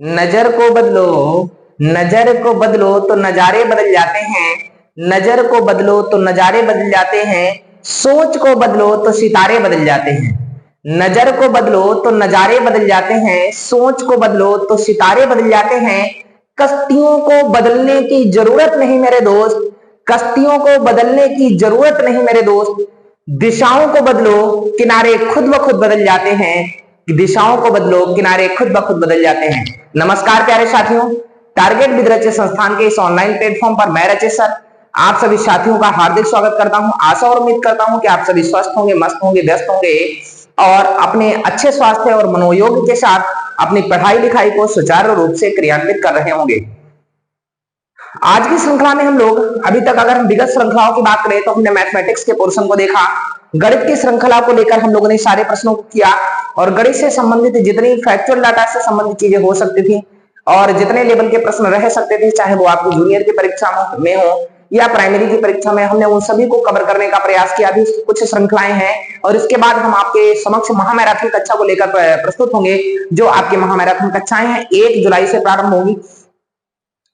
नजर को बदलो, नजर को बदलो तो नजारे बदल जाते हैं। नजर को बदलो तो नजारे बदल जाते हैं। सोच को बदलो तो सितारे बदल जाते हैं। नजर को बदलो तो नजारे बदल जाते हैं। सोच को बदलो तो सितारे बदल जाते हैं। कश्तियों को बदलने की जरूरत नहीं मेरे दोस्त, कश्तियों को बदलने की जरूरत नहीं मेरे दोस्त। दिशाओं को बदलो, किनारे खुद ब खुद बदल जाते हैं। दिशाओं को बदलो, किनारे खुद ब खुद बदल जाते हैं। नमस्कार प्यारे साथियों, टारगेट विद रचे संस्थान के इस ऑनलाइन प्लेटफॉर्म पर मैं रचे सर आप सभी साथियों का हार्दिक स्वागत करता हूं। आशा और उम्मीद करता हूं कि आप सभी स्वस्थ होंगे, मस्त होंगे, व्यस्त होंगे और अपने अच्छे स्वास्थ्य और मनोयोग के साथ अपनी पढ़ाई लिखाई को सुचारू रूप से क्रियान्वित कर रहे होंगे। आज की श्रृंखला में हम लोग अभी तक अगर हम विगत श्रृंखलाओं की बात करें तो हमने मैथमेटिक्स के पोर्शन को देखा, गणित की श्रृंखला को लेकर हम लोगों ने सारे प्रश्नों को किया और गणित से संबंधित जितनी फैक्चुअल डाटा से संबंधित चीजें हो सकती थी और जितने लेवल के प्रश्न रह सकते थे, चाहे वो आपको जूनियर की परीक्षा में हो या प्राइमरी की परीक्षा में, हमने उन सभी को कवर करने का प्रयास किया। अभी कुछ श्रृंखलाएं हैं और इसके बाद हम आपके समक्ष महामैराथन कक्षा को लेकर प्रस्तुत होंगे। जो आपकी महामैराथन कक्षाएं हैं 1 जुलाई से प्रारंभ होगी।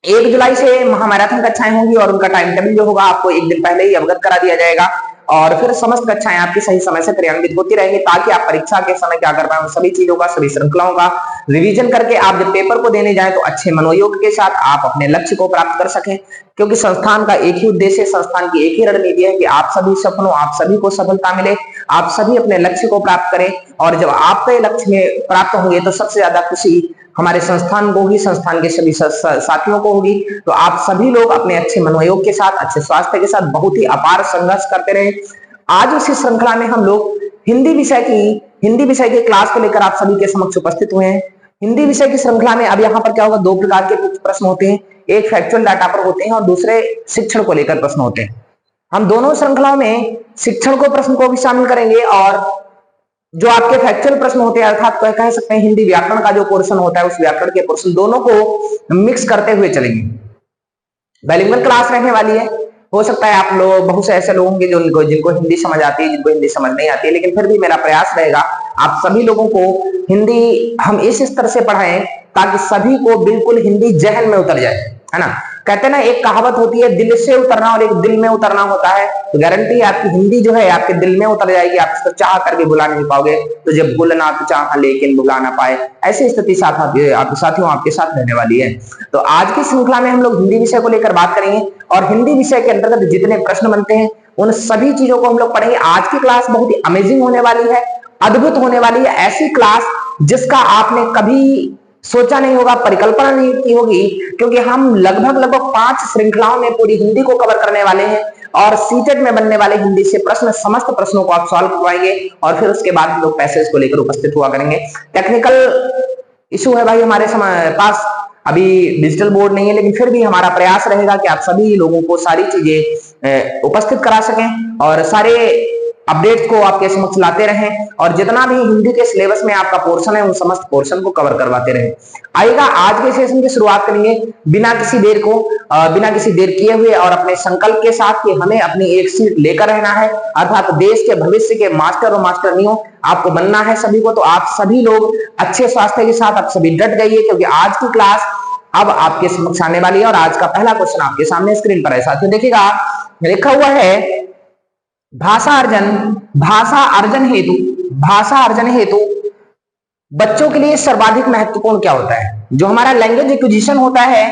1 जुलाई से महामैराथन कक्षाएं होंगी और उनका टाइम टेबल जो होगा आपको एक दिन पहले ही अवगत करा दिया जाएगा और फिर समस्त कक्षाएं आपकी सही समय से क्रियान्वित होती रहेंगी ताकि आप परीक्षा के समय क्या कर पाए, सभी चीजों का, सभी श्रृंखलाओं का रिवीजन करके आप जब पेपर को देने जाए तो अच्छे मनोयोग के साथ आप अपने लक्ष्य को प्राप्त कर सकें। क्योंकि संस्थान का एक ही उद्देश्य, संस्थान की एक ही रणनीति है कि आप सभी सफल हो, आप सभी को सफलता मिले, आप सभी अपने लक्ष्य को प्राप्त करें और जब आपके लक्ष्य में प्राप्त होंगे तो सबसे ज्यादा खुशी हमारे संस्थान को होगी, संस्थान के सभी साथियों को होगी। तो आप सभी लोग अपने अच्छे मनोयोग के साथ, अच्छे स्वास्थ्य के साथ बहुत ही अपार संघर्ष करते रहे। आज उसी श्रृंखला में हम लोग हिंदी विषय की क्लास को लेकर आप सभी के समक्ष उपस्थित हुए हैं। हिंदी विषय की श्रृंखला में अब यहाँ पर क्या होगा, 2 प्रकार के प्रश्न होते हैं, एक फैक्चुअल डाटा पर होते हैं और दूसरे शिक्षण को लेकर प्रश्न होते हैं। हम दोनों श्रृंखलाओं में शिक्षण को प्रश्न को भी शामिल करेंगे और जो आपके फैक्चुअल प्रश्न होते हैं अर्थात कह सकते हैं हिंदी व्याकरण का जो पोर्शन होता है उस व्याकरण के पोर्शन दोनों को मिक्स करते हुए चलेंगे। बाइलिंगुअल क्लास रहने वाली है। हो सकता है आप लोग, बहुत से ऐसे लोग होंगे जिनको हिंदी समझ आती है, जिनको हिंदी समझ नहीं आती है, लेकिन फिर भी मेरा प्रयास रहेगा आप सभी लोगों को हिंदी हम इस स्तर से पढ़ाएं ताकि सभी को बिल्कुल हिंदी जहन में उतर जाए, है ना। कहते हैं ना, एक कहावत होती है दिल से उतरना और एक दिल में उतरना होता है। तो गारंटी है आपकी हिंदी जो है आपके दिल में उतर जाएगी, आप इसको चाह करके भुला नहीं पाओगे। तो जब भूलना तो चाह लेकिन भुला ना पाए, ऐसी स्थिति साथियों आपके साथ रहने वाली है। तो आज की श्रृंखला में हम लोग हिंदी विषय को लेकर बात करेंगे और हिंदी विषय के अंतर्गत जितने प्रश्न बनते हैं उन सभी चीजों को हम लोग पढ़ेंगे। आज की क्लास बहुत ही अमेजिंग होने वाली है, अद्भुत होने वाली है। ऐसी क्लास जिसका आपने कभी सोचा नहीं होगा, परिकल्पना नहीं की होगी, क्योंकि हम लगभग 5 श्रृंखलाओं में पूरी हिंदी को कवर करने वाले हैं और सीटेट में बनने वाले हिंदी से प्रश्न, समस्त प्रश्नों को आप सॉल्व करवाएंगे और फिर उसके बाद हम लोग पैसेज को लेकर उपस्थित हुआ करेंगे। टेक्निकल इशू है भाई हमारे पास, अभी डिजिटल बोर्ड नहीं है, लेकिन फिर भी हमारा प्रयास रहेगा कि आप सभी लोगों को सारी चीजें उपस्थित करा सकें और सारे अपडेट्स को आपके समक्ष लाते रहें और जितना भी हिंदी के सिलेबस में आपका पोर्शन है उन समस्त पोर्शन को कवर करवाते रहें। आइएगा आज के सेशन की शुरुआत करेंगे बिना किसी देर किए हुए और अपने संकल्प के साथ कि हमें अपनी एक सीट लेकर रहना है, अर्थात देश के भविष्य के मास्टर और मास्टरनियों आपको बनना है सभी को। तो आप सभी लोग अच्छे स्वास्थ्य के साथ आप सभी डट गइए, क्योंकि आज की क्लास अब आपके समक्ष आने वाली है और आज का पहला क्वेश्चन आपके सामने स्क्रीन पर है। साथियों देखिएगा, लिखा हुआ है भाषा अर्जन हेतु बच्चों के लिए सर्वाधिक महत्वपूर्ण क्या होता है। जो हमारा लैंग्वेज एक्विजिशन होता है,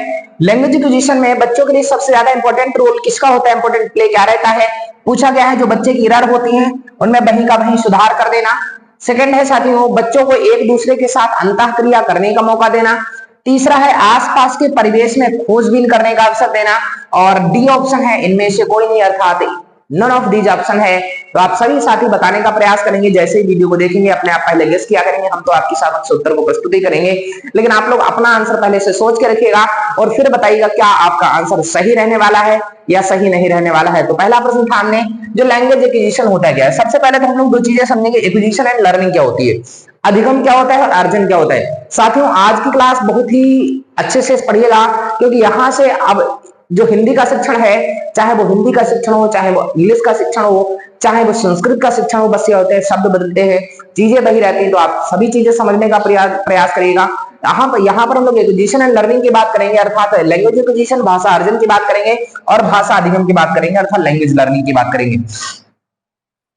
लैंग्वेज एक्विजिशन में बच्चों के लिए सबसे ज्यादा इंपॉर्टेंट रोल किसका होता है, इंपॉर्टेंट प्ले क्या रहता है, पूछा गया है। जो बच्चे की एरर होती है उनमें वहीं का वहीं सुधार कर देना। सेकंड है साथियों, बच्चों को एक दूसरे के साथ अंतःक्रिया करने का मौका देना। तीसरा है आसपास के परिवेश में खोजबीन करने का अवसर देना और डी ऑप्शन है इनमें से कोई नहीं, अर्थात नन ऑफ दीज ऑप्शन है। तो आप सभी साथी बताने का प्रयास करेंगे, जैसे ही वीडियो को देखेंगे अपने आप पहले गेस किया करेंगे, हम तो आपकी समक्ष उत्तर को प्रस्तुत ही करेंगे, लेकिन आप लोग अपना आंसर पहले से सोच के रखिएगा और फिर बताइएगा क्या आपका आंसर सही रहने वाला है या सही नहीं रहने वाला है। तो पहला प्रश्न था हमने, जो लैंग्वेज एक्विजिशन होता है क्या है। सबसे पहले तो हम लोग 2 चीजें समझेंगे, एक्विजिशन एंड लर्निंग क्या होती है, अधिगम क्या होता है और अर्जन क्या होता है। साथियों आज की क्लास बहुत ही अच्छे से पढ़िएगा, क्योंकि यहां से अब जो हिंदी का शिक्षण है, चाहे वो हिंदी का शिक्षण हो, चाहे वो इंग्लिश का शिक्षण हो, चाहे वो संस्कृत का शिक्षण हो, बस ये होते हैं शब्द बदलते हैं, चीजें वही रहती हैं। तो आप सभी चीजें समझने का प्रयास करिएगा। यहाँ पर हम लोग एक्विजिशन एंड लर्निंग की बात करेंगे, अर्थात लैंग्वेज एक्विजिशन, भाषा अर्जन की बात करेंगे, और भाषा अधिगम की बात करेंगे, अर्थात लैंग्वेज लर्निंग की बात करेंगे।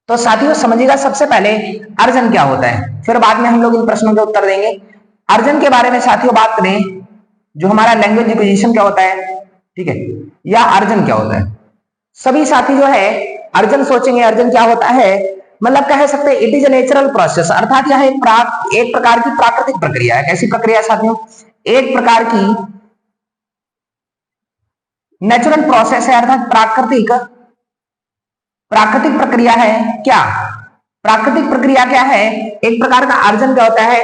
तो साथियों समझिएगा, सबसे पहले अर्जन क्या होता है, फिर बाद में हम लोग इन प्रश्नों के उत्तर देंगे। अर्जन के बारे में साथियों बात करें, जो हमारा लैंग्वेज एक्विजिशन क्या होता है, ठीक है, या अर्जन क्या होता है। सभी साथी जो है अर्जन सोचेंगे, अर्जन क्या होता है, मतलब कह सकते हैं it is a natural process, अर्थात यह एक प्रकार की प्राकृतिक प्रक्रिया है। कैसी प्रक्रिया है साथियों, एक प्रकार की नेचुरल प्रोसेस है, अर्थात प्राकृतिक प्रक्रिया है। क्या प्राकृतिक प्रक्रिया क्या है, एक प्रकार का अर्जन क्या होता है,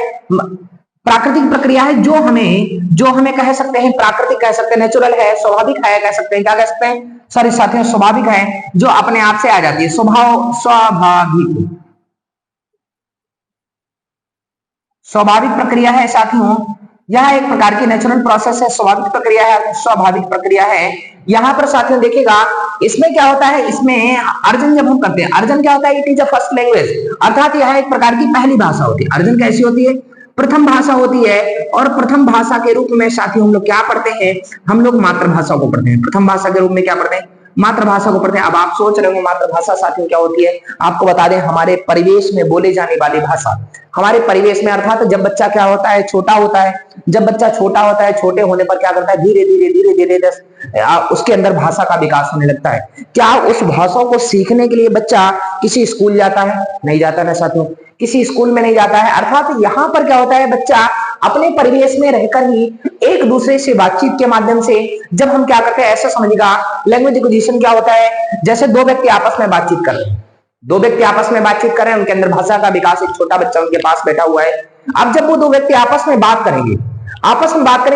प्राकृतिक प्रक्रिया है जो हमें कह सकते हैं प्राकृतिक, कह सकते हैं नेचुरल है, स्वाभाविक है, कह सकते हैं, क्या कह सकते हैं सॉरी साथियों, स्वाभाविक है, जो अपने आप से आ जाती है, स्वाभाविक प्रक्रिया है साथियों। यह एक प्रकार की नेचुरल प्रोसेस है, स्वाभाविक प्रक्रिया है, स्वाभाविक प्रक्रिया है। यहां पर साथियों देखिएगा, इसमें क्या होता है, इसमें अर्जन जब हम करते हैं, अर्जन क्या होता है, it is a first language, अर्थात यह एक प्रकार की पहली भाषा होती है। अर्जन कैसी होती है, प्रथम भाषा होती है, और प्रथम भाषा के रूप में साथियों हम लोग क्या पढ़ते हैं, हम लोग मातृभाषा को पढ़ते हैं। प्रथम भाषा के रूप में क्या पढ़ते हैं, मातृभाषा को पढ़ते हैं। अब आप सोच रहे हो मातृभाषा साथियों क्या होती है, आपको बता दें, हमारे परिवेश में बोले जाने वाली भाषा, हमारे परिवेश में, अर्थात जब बच्चा क्या होता है, छोटा होता है, जब बच्चा छोटा होता है, छोटे होने पर क्या करता है, धीरे धीरे उसके अंदर भाषा का विकास होने लगता है। क्या उस भाषा को सीखने के लिए बच्चा किसी स्कूल जाता है, नहीं जाता ना साथियों, किसी स्कूल में नहीं जाता है। अर्थात यहाँ पर क्या होता है, बच्चा अपने परिवेश में रहकर ही एक दूसरे से बातचीत के माध्यम से, जब हम क्या करते हैं, ऐसा समझिएगा, लैंग्वेज एक्विजिशन क्या होता है, जैसे दो व्यक्ति आपस में बातचीत कर रहे हैं, उनके अंदर भाषा का विकास, एक छोटा बच्चा उनके पास बैठा हुआ है। अब जब वो दो व्यक्ति आपस में बात करेंगे,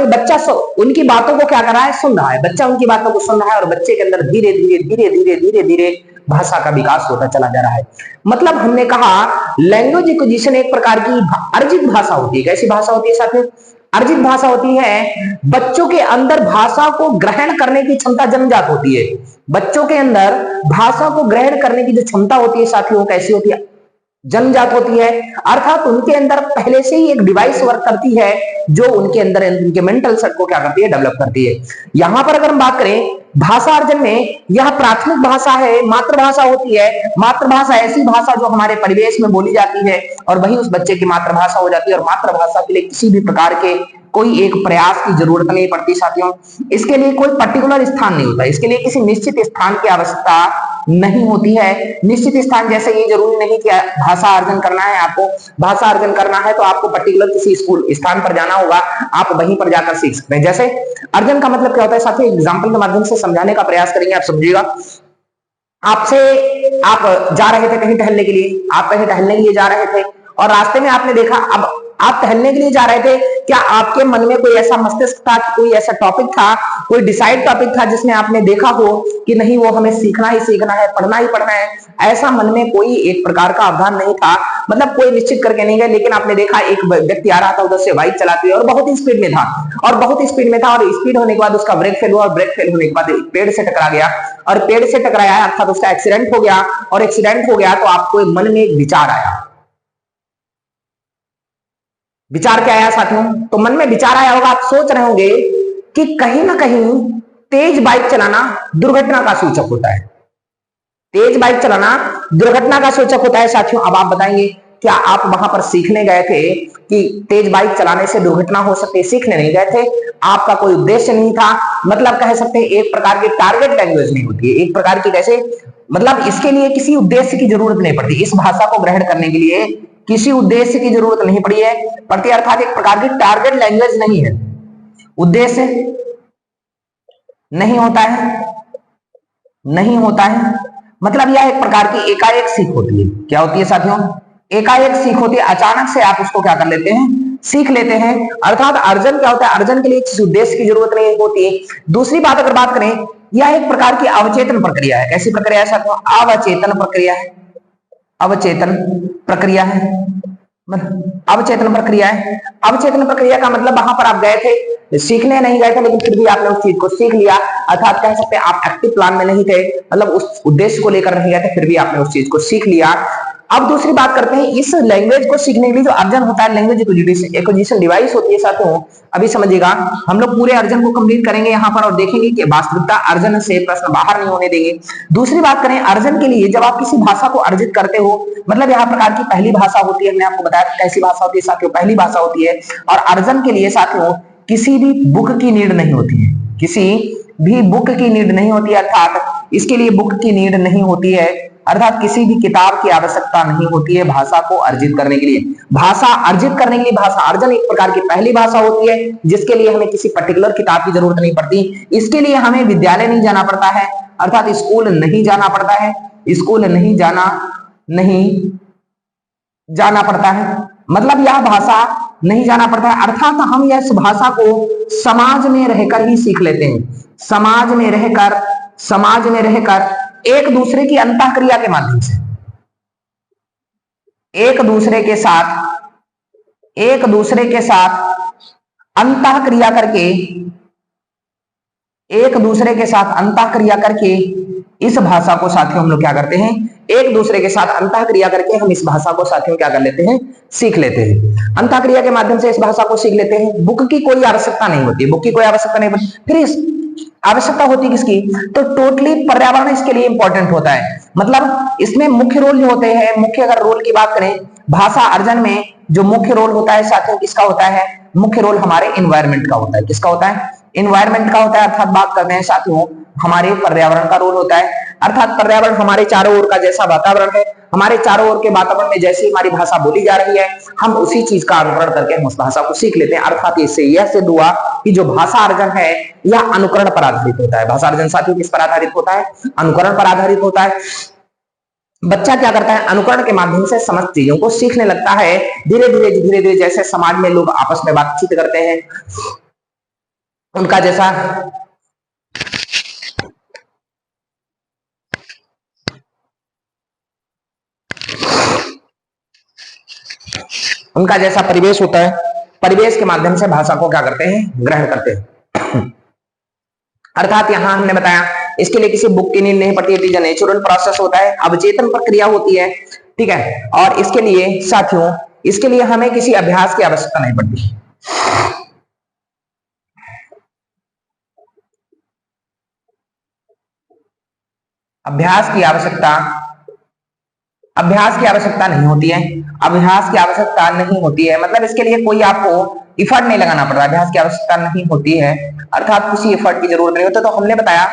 बच्चा उनकी बातों को क्या कर रहा है, सुन रहा है, बच्चा उनकी बातों को सुन रहा है, और बच्चे के अंदर धीरे धीरे भाषा का विकास होता चला जा रहा है। मतलब हमने कहा लैंग्वेज एक्विजिशन एक प्रकार की अर्जित भाषा होती है। कैसी भाषा होती है साथियों, अर्जित भाषा होती है। बच्चों के अंदर भाषा को ग्रहण करने की क्षमता जन्मजात होती है। बच्चों के अंदर भाषा को ग्रहण करने की जो क्षमता होती है साथियों, कैसी होती है, जन्मजात होती है। अर्थात उनके अंदर पहले से ही एक डिवाइस वर्क करती है, जो उनके अंदर उनके मेंटल सेट को क्या करती है, डेवलप करती है। यहां पर अगर हम बात करें भाषा अर्जन में, यह प्राथमिक भाषा है, मातृभाषा होती है। मातृभाषा ऐसी भाषा जो हमारे परिवेश में बोली जाती है, और वही उस बच्चे की मातृभाषा हो जाती है। और मातृभाषा के लिए किसी भी प्रकार के कोई एक प्रयास की जरूरत नहीं पड़ती साथियों, इसके लिए कोई पर्टिकुलर स्थान नहीं होता, इसके लिए किसी निश्चित स्थान की आवश्यकता नहीं होती है। निश्चित स्थान जैसे ये जरूरी नहीं कि भाषा अर्जन करना है, आपको भाषा अर्जन करना है तो आपको पर्टिकुलर किसी स्कूल स्थान पर जाना होगा, आप वहीं पर जाकर सीख सकते हैं। जैसे अर्जन का मतलब क्या होता है साथियों, एग्जाम्पल के माध्यम से समझाने का प्रयास करेंगे, आप समझिएगा। आप जा रहे थे कहीं टहलने के लिए, आप कहीं टहलने के लिए जा रहे थे, और रास्ते में आपने देखा, अब आप टहलने के लिए जा रहे थे, क्या आपके मन में कोई ऐसा मस्तिष्क था, कोई ऐसा टॉपिक था, कोई डिसाइड टॉपिक था जिसमें आपने देखा हो कि नहीं वो हमें सीखना ही सीखना है, पढ़ना ही पढ़ना है, ऐसा मन में कोई एक प्रकार का अवधान नहीं था, मतलब कोई निश्चित करके नहीं गए, लेकिन आपने देखा एक व्यक्ति आ रहा था उधर से बाइक चलाते हुए, और बहुत ही स्पीड में था, और स्पीड होने के बाद उसका ब्रेक फेल हुआ, और ब्रेक फेल होने के बाद पेड़ से टकरा गया, और पेड़ से टकराया अर्थात उसका एक्सीडेंट हो गया, और एक्सीडेंट हो गया तो आपको मन में एक विचार आया। विचार क्या आया साथियों, तो मन में विचार आया होगा, आप सोच रहे होंगे कि कहीं ना कहीं तेज बाइक चलाना दुर्घटना का सूचक होता है, तेज बाइक चलाना दुर्घटना का सूचक होता है साथियों। अब आप बताएंगे, क्या आप वहां पर सीखने गए थे कि तेज बाइक चलाने से दुर्घटना हो सकती है? सीखने नहीं गए थे, आपका कोई उद्देश्य नहीं था, मतलब कह सकते हैं एक प्रकार की टारगेट लैंग्वेज नहीं होती है, एक प्रकार की कैसे, मतलब इसके लिए किसी उद्देश्य की जरूरत नहीं पड़ती, इस भाषा को ग्रहण करने के लिए किसी उद्देश्य की जरूरत नहीं पड़ती, अर्थात एक प्रकार की टारगेट लैंग्वेज नहीं है, उद्देश्य नहीं होता है, मतलब यह एक प्रकार की एकाएक सीख होती है। क्या होती है साथियों, एकाएक सीख होती है, अचानक से आप उसको क्या कर लेते हैं, सीख लेते हैं। अर्थात अर्जन क्या होता है, अर्जन के लिए किसी उद्देश्य की जरूरत नहीं होती है। दूसरी बात अगर बात करें, यह एक प्रकार की अवचेतन प्रक्रिया है। कैसी प्रक्रिया है साथियों, अवचेतन प्रक्रिया है, अवचेतन प्रक्रिया है, अवचेतन प्रक्रिया है। अवचेतन प्रक्रिया का मतलब वहां पर आप गए थे, सीखने नहीं गए थे, लेकिन फिर भी आपने उस चीज को सीख लिया, अर्थात कह सकते हैं आप एक्टिव प्लान में नहीं थे, मतलब उस उद्देश्य को लेकर नहीं गए थे, फिर भी आपने उस चीज को सीख लिया। अब दूसरी बात करते हैं, इस लैंग्वेज को सीखने के लिए जो अर्जन होता है, लैंग्वेज एक्विजिशन डिवाइस होती है साथियों, अभी समझिएगा, हम लोग पूरे अर्जन को कंप्लीट करेंगे यहाँ पर और देखेंगे कि वास्तविकता अर्जन से प्रश्न बाहर नहीं होने देंगे। दूसरी बात करें, अर्जन के लिए जब आप किसी भाषा को अर्जित करते हो, मतलब यहाँ प्रकार की पहली भाषा होती है, हमने आपको बताया कैसी भाषा होती है साथियों, पहली भाषा होती है। और अर्जन के लिए साथियों किसी भी बुक की नीड नहीं होती है, किसी भी बुक की नीड नहीं होती है, अर्थात इसके लिए बुक की नीड नहीं होती है, अर्थात किसी भी किताब की आवश्यकता नहीं होती है भाषा को अर्जित करने के लिए। भाषा अर्जित करने के लिए भाषा अर्जन एक प्रकार की पहली भाषा होती है जिसके लिए हमें किसी पर्टिकुलर किताब की जरूरत नहीं पड़ती। इसके लिए हमें विद्यालय नहीं जाना पड़ता है, अर्थात स्कूल नहीं जाना पड़ता है, स्कूल नहीं जाना पड़ता है, मतलब यह भाषा नहीं जाना पड़ता है, अर्थात हम इस भाषा को समाज में रहकर ही सीख लेते हैं। समाज में रहकर एक दूसरे की अंतःक्रिया के माध्यम से, एक दूसरे के साथ अंतःक्रिया करके इस भाषा को साथियों हम लोग क्या करते हैं, एक दूसरे के साथ अंतःक्रिया करके हम इस भाषा को साथियों क्या कर लेते हैं, सीख लेते हैं। अंतःक्रिया के माध्यम से इस भाषा को सीख लेते हैं। बुक की कोई आवश्यकता नहीं होती, बुक की कोई आवश्यकता नहीं होती। फिर इस आवश्यकता होती किसकी, तो टोटली पर्यावरण इसके लिए इंपॉर्टेंट होता है। मतलब इसमें मुख्य रोल जो होते हैं, मुख्य अगर रोल की बात करें भाषा अर्जन में, जो मुख्य रोल होता है साथियों किसका होता है, मुख्य रोल हमारे एनवायरमेंट का होता है। किसका होता है, एनवायरमेंट का होता है, अर्थात बात करते हैं साथियों हमारे पर्यावरण का रोल होता है। अर्थात पर्यावरण हमारे चारों ओर का जैसा वातावरण है, हमारे चारों ओर के वातावरण में जैसी हमारी भाषा बोली जा रही है, हम उसी चीज का अनुकरण करके हम उस भाषा को सीख लेते हैं। अर्थात इससे यह सिद्ध हुआ कि जो भाषा अर्जन है यह अनुकरण पर आधारित होता है। भाषा अर्जन साथियों किस पर आधारित होता है, अनुकरण पर आधारित होता है। बच्चा क्या करता है, अनुकरण के माध्यम से समस्त चीजों को सीखने लगता है। धीरे धीरे जैसे समाज में लोग आपस में बातचीत करते हैं, उनका जैसा परिवेश होता है, परिवेश के माध्यम से भाषा को क्या करते हैं, ग्रहण करते हैं। अर्थात यहां हमने बताया इसके लिए किसी बुक की नीड नहीं पड़ती, it is a natural process होता है, अवचेतन प्रक्रिया होती है, ठीक है। और इसके लिए साथियों, इसके लिए हमें किसी अभ्यास की आवश्यकता नहीं पड़ती। अभ्यास की आवश्यकता नहीं होती है, अभ्यास की आवश्यकता नहीं होती है, मतलब इसके लिए कोई आपको इफर्ट नहीं लगाना पड़ रहा है, अभ्यास की आवश्यकता नहीं होती है, अर्थात किसी इफर्ट की जरूरत नहीं होती। तो हमने बताया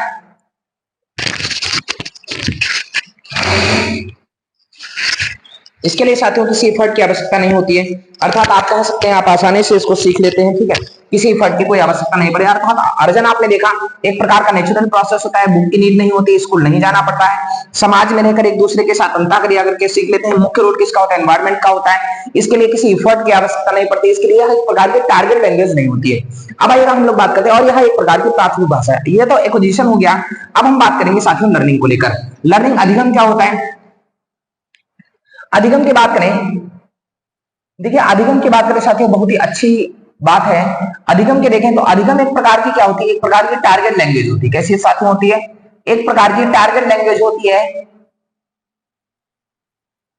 इसके लिए साथियों किसी इफर्ट की आवश्यकता नहीं होती है, अर्थात आप कह सकते हैं आप आसानी से इसको सीख लेते हैं, ठीक है, किसी इफर्ट की कोई आवश्यकता नहीं पड़े। अर्थात अर्जन आपने देखा एक प्रकार का नेचुरल प्रोसेस होता है, बुक की नीड नहीं होती, स्कूल नहीं जाना पड़ता है, समाज में रहकर एक दूसरे के साथ अंतःक्रिया करके सीख लेते हैं। मुख्य रोल किसका होता है, एनवायरमेंट का होता है, इसके लिए किसी इफर्ट की आवश्यकता नहीं पड़ती, इसके लिए एक प्रकार की टारगेट लैंग्वेज नहीं होती है। अब आइएगा हम लोग बात करते हैं, और यह एक प्रकार की प्राथमिक भाषा है, यह तो एक्विजिशन हो गया। अब हम बात करेंगे साथियों लर्निंग को लेकर। लर्निंग अधिगम क्या होता है, अधिगम की बात करें, देखिए अधिगम की बात करें साथियों बहुत ही अच्छी बात है। अधिगम के देखें तो अधिगम एक प्रकार की क्या होती है, एक प्रकार की टारगेट लैंग्वेज होती है। कैसी साथियों होती है, एक प्रकार की टारगेट लैंग्वेज होती है।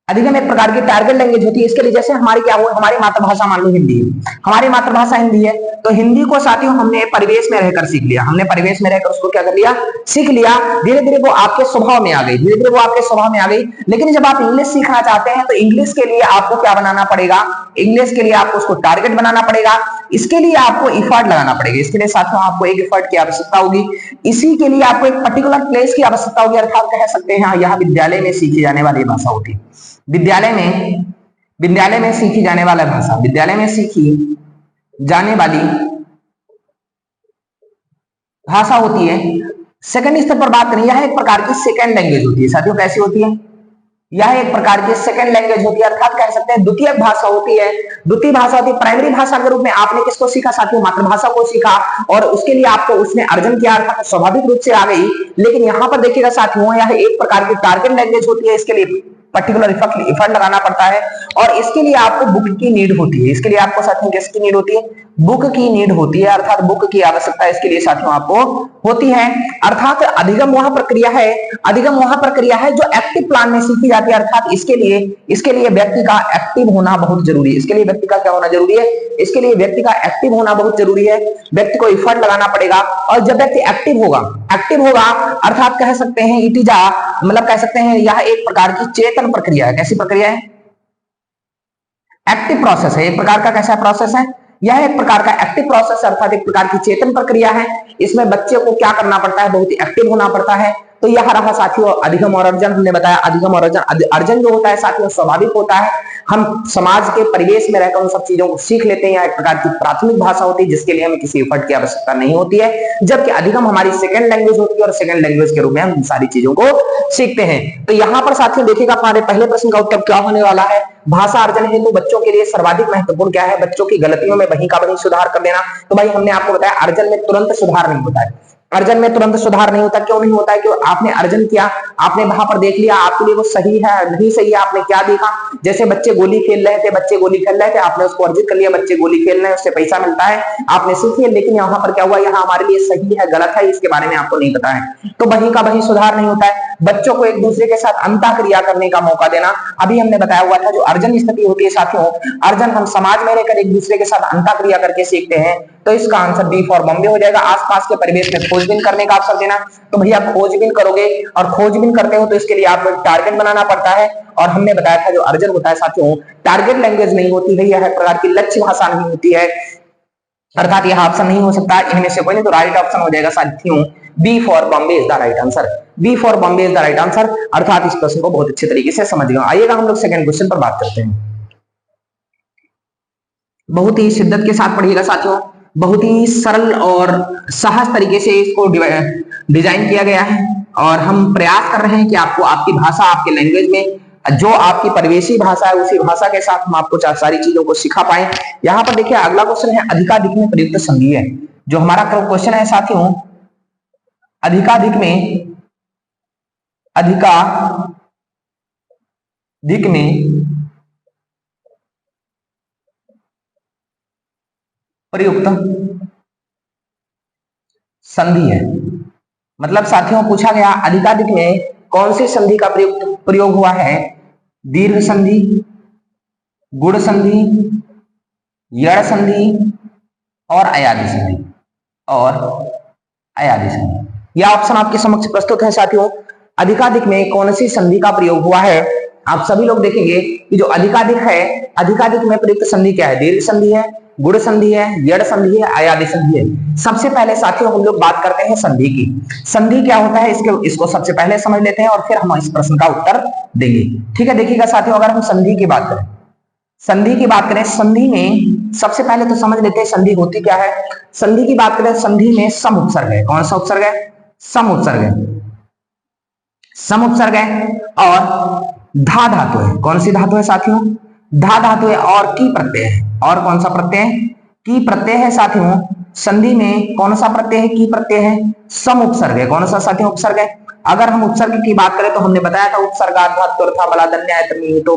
अधिगम एक प्रकार की टारगेट लैंग्वेज होती है। इसके लिए जैसे हमारी क्या हुआ, हमारी मातृभाषा मान लो हिंदी है, हमारी मातृभाषा हिंदी है, तो हिंदी को साथियों हमने परिवेश में रहकर सीख लिया, हमने परिवेश में रहकर उसको क्या कर लिया, सीख लिया। धीरे धीरे वो आपके स्वभाव में आ गई, धीरे धीरे वो आपके स्वभाव में आ गई। लेकिन जब आप इंग्लिश सीखना चाहते हैं तो इंग्लिश के लिए आपको क्या बनाना पड़ेगा, इंग्लिश के लिए आपको उसको टारगेट बनाना पड़ेगा, इसके लिए आपको इफर्ट लगाना पड़ेगा। इसके लिए साथियों आपको एक इफर्ट की आवश्यकता होगी, इसी के लिए आपको एक पर्टिकुलर प्लेस की आवश्यकता होगी। अर्थात कह सकते हैं यह विद्यालय में सीखी जाने वाली भाषा होती है, विद्यालय में सीखी जाने वाला भाषा, विद्यालय में सीखी जाने वाली भाषा होती है। सेकंड स्तर पर बात करें, यह एक प्रकार की सेकंड लैंग्वेज होती है साथियों। कैसी होती है, यह एक प्रकार की सेकंड लैंग्वेज होती है, अर्थात कह सकते हैं द्वितीय भाषा होती है। द्वितीय भाषा होती है, प्राइमरी भाषा के रूप में आपने किसको सीखा साथियों, मातृभाषा को सीखा, और उसके लिए आपको उसने अर्जन किया, अर्थात स्वाभाविक रूप से आ गई। लेकिन यहां पर देखिएगा साथियों, यह एक प्रकार की टारगेट लैंग्वेज होती है। इसके लिए पर्टिकुलर इफर्ट लगाना पड़ता है, और इसके लिए आपको बुक की नीड होती है। इसके लिए आपको साथियों किसकी नीड होती है? बुक की नीड होती है, अर्थात बुक की आवश्यकता इसके लिए साथियों आपको होती है। अर्थात अधिगम वह प्रक्रिया है, अधिगम वह प्रक्रिया है जो एक्टिव प्लान में सीखी जाती है। अर्थात इसके लिए व्यक्ति का एक्टिव होना बहुत जरूरी है। इसके लिए व्यक्ति का क्या होना जरूरी है? इसके लिए व्यक्ति का एक्टिव होना बहुत जरूरी है। व्यक्ति को इफर्ट लगाना पड़ेगा, और जब व्यक्ति एक्टिव होगा अर्थात कह सकते हैं इट इज मतलब कह सकते हैं यह एक प्रकार की चेतन प्रक्रिया है। कैसी प्रक्रिया है? एक्टिव प्रोसेस है। एक प्रकार का कैसा प्रोसेस है? यह एक प्रकार का एक्टिव प्रोसेस अर्थात एक प्रकार की चेतन प्रक्रिया है। इसमें बच्चे को क्या करना पड़ता है? बहुत ही एक्टिव होना पड़ता है। तो यह रहा साथियों अधिगम और अर्जन। हमने बताया अधिगम और अर्जन जो होता है साथियों स्वाभाविक होता है। हम समाज के परिवेश में रहकर उन सब चीजों को सीख लेते हैं। एक प्रकार की प्राथमिक भाषा होती है जिसके लिए हमें किसी एफर्ट की आवश्यकता नहीं होती है, जबकि अधिगम हमारी सेकंड लैंग्वेज होती है, और सेकंड लैंग्वेज के रूप में हम सारी चीजों को सीखते हैं। तो यहाँ पर साथियों देखिएगा हमारे पहले प्रश्न का उत्तर क्या होने वाला है? भाषा अर्जन हेतु बच्चों के लिए सर्वाधिक महत्वपूर्ण क्या है? बच्चों की गलतियों में वहीं का वहीं सुधार कर देना। तो भाई हमने आपको बताया अर्जन में तुरंत सुधार नहीं होता है। अर्जन में तुरंत सुधार नहीं होता। क्यों नहीं होता है? क्यों? आपने अर्जन किया, आपने वहां पर देख लिया, आपके लिए वो सही है नहीं सही है, आपने क्या देखा? जैसे बच्चे गोली खेल रहे थे, आपने उसको अर्जित कर लिया, बच्चे गोली खेल रहे हैं, उससे पैसा मिलता है, आपने सीख लिया, लेकिन यहाँ पर क्या हुआ? यहाँ हमारे लिए सही है गलत है इसके बारे में आपको नहीं पता है, तो वहीं का वहीं सुधार नहीं होता है। बच्चों को एक दूसरे के साथ अंतःक्रिया करने का मौका देना, अभी हमने बताया हुआ था जो अर्जन स्थिति होती है साथियों, अर्जन हम समाज में रहकर एक दूसरे के साथ अंतःक्रिया करके सीखते हैं। तो इसका आंसर बी फॉर बॉम्बे हो जाएगा। आसपास के परिवेश में खोजबीन करने का अवसर देना, तो भैया खोजबीन करोगे और खोजबीन करते हो तो इसके लिए आपको टारगेट बनाना पड़ता है। और हमने बताया था जो अर्जन होता है साथियों टारगेट लैंग्वेज नहीं होती है, यह प्रकार की लक्ष्य भाषा नहीं होती है, अर्थात यह ऑप्शन नहीं हो सकता इनमें से कोई नहीं। तो राइट ऑप्शन हो जाएगा साथियों B for Bombay is the right answer. B for Bombay is the right answer, अर्थात इस प्रश्न को बहुत अच्छे तरीके से समझ गए। आइएगा हम लोग सेकंड क्वेश्चन पर बात करते हैं। बहुत ही शिद्दत के साथ पढ़िएगा साथियों, बहुत ही सरल और सहज तरीके से इसको डिजाइन किया गया है, और हम प्रयास कर रहे हैं कि आपको आपकी भाषा आपके लैंग्वेज में जो आपकी परिवेशी भाषा है उसी भाषा के साथ हम आपको सारी चीजों को सिखा पाए। यहाँ पर देखिए अगला क्वेश्चन है अधिकाधिक में प्रयुक्त संधि है। जो हमारा क्वेश्चन है साथियों अधिकाधिक में प्रयुक्त संधि है। मतलब साथियों पूछा गया अधिकाधिक में कौन सी संधि का प्रयोग हुआ है? दीर्घ संधि, गुण संधि, यड़ संधि और अयादी संधि। यह ऑप्शन आपके समक्ष प्रस्तुत है साथियों। अधिकाधिक में कौन सी संधि का प्रयोग हुआ है? आप सभी लोग देखेंगे कि जो अधिकाधिक है, अधिकाधिक में प्रयुक्त संधि क्या है? दीर्घ संधि है, गुण संधि है, यड़ संधि है, अयादी संधि है। सबसे पहले साथियों हम लोग बात करते हैं संधि की। संधि क्या होता है इसको सबसे पहले समझ लेते हैं और फिर हम इस प्रश्न का उत्तर देंगे। ठीक है, देखिएगा साथियों अगर हम संधि की बात करें, संधि में सबसे पहले तो समझ लेते हैं संधि होती क्या है। संधि की बात करें, संधि में सम उपसर्ग है। कौन सा उपसर्ग है? सम उपसर्ग है और धा धातु है। कौन सी धातु है साथियों? धा धातु है और की प्रत्यय है। और कौन सा प्रत्यय है? की प्रत्यय है साथियों। संधि में कौन सा प्रत्यय है? की प्रत्यय है। सम उपसर्ग है। कौन सा साथियों? उपसर्ग है। अगर हम उपसर्ग की बात करें तो हमने बताया था उपसर्ग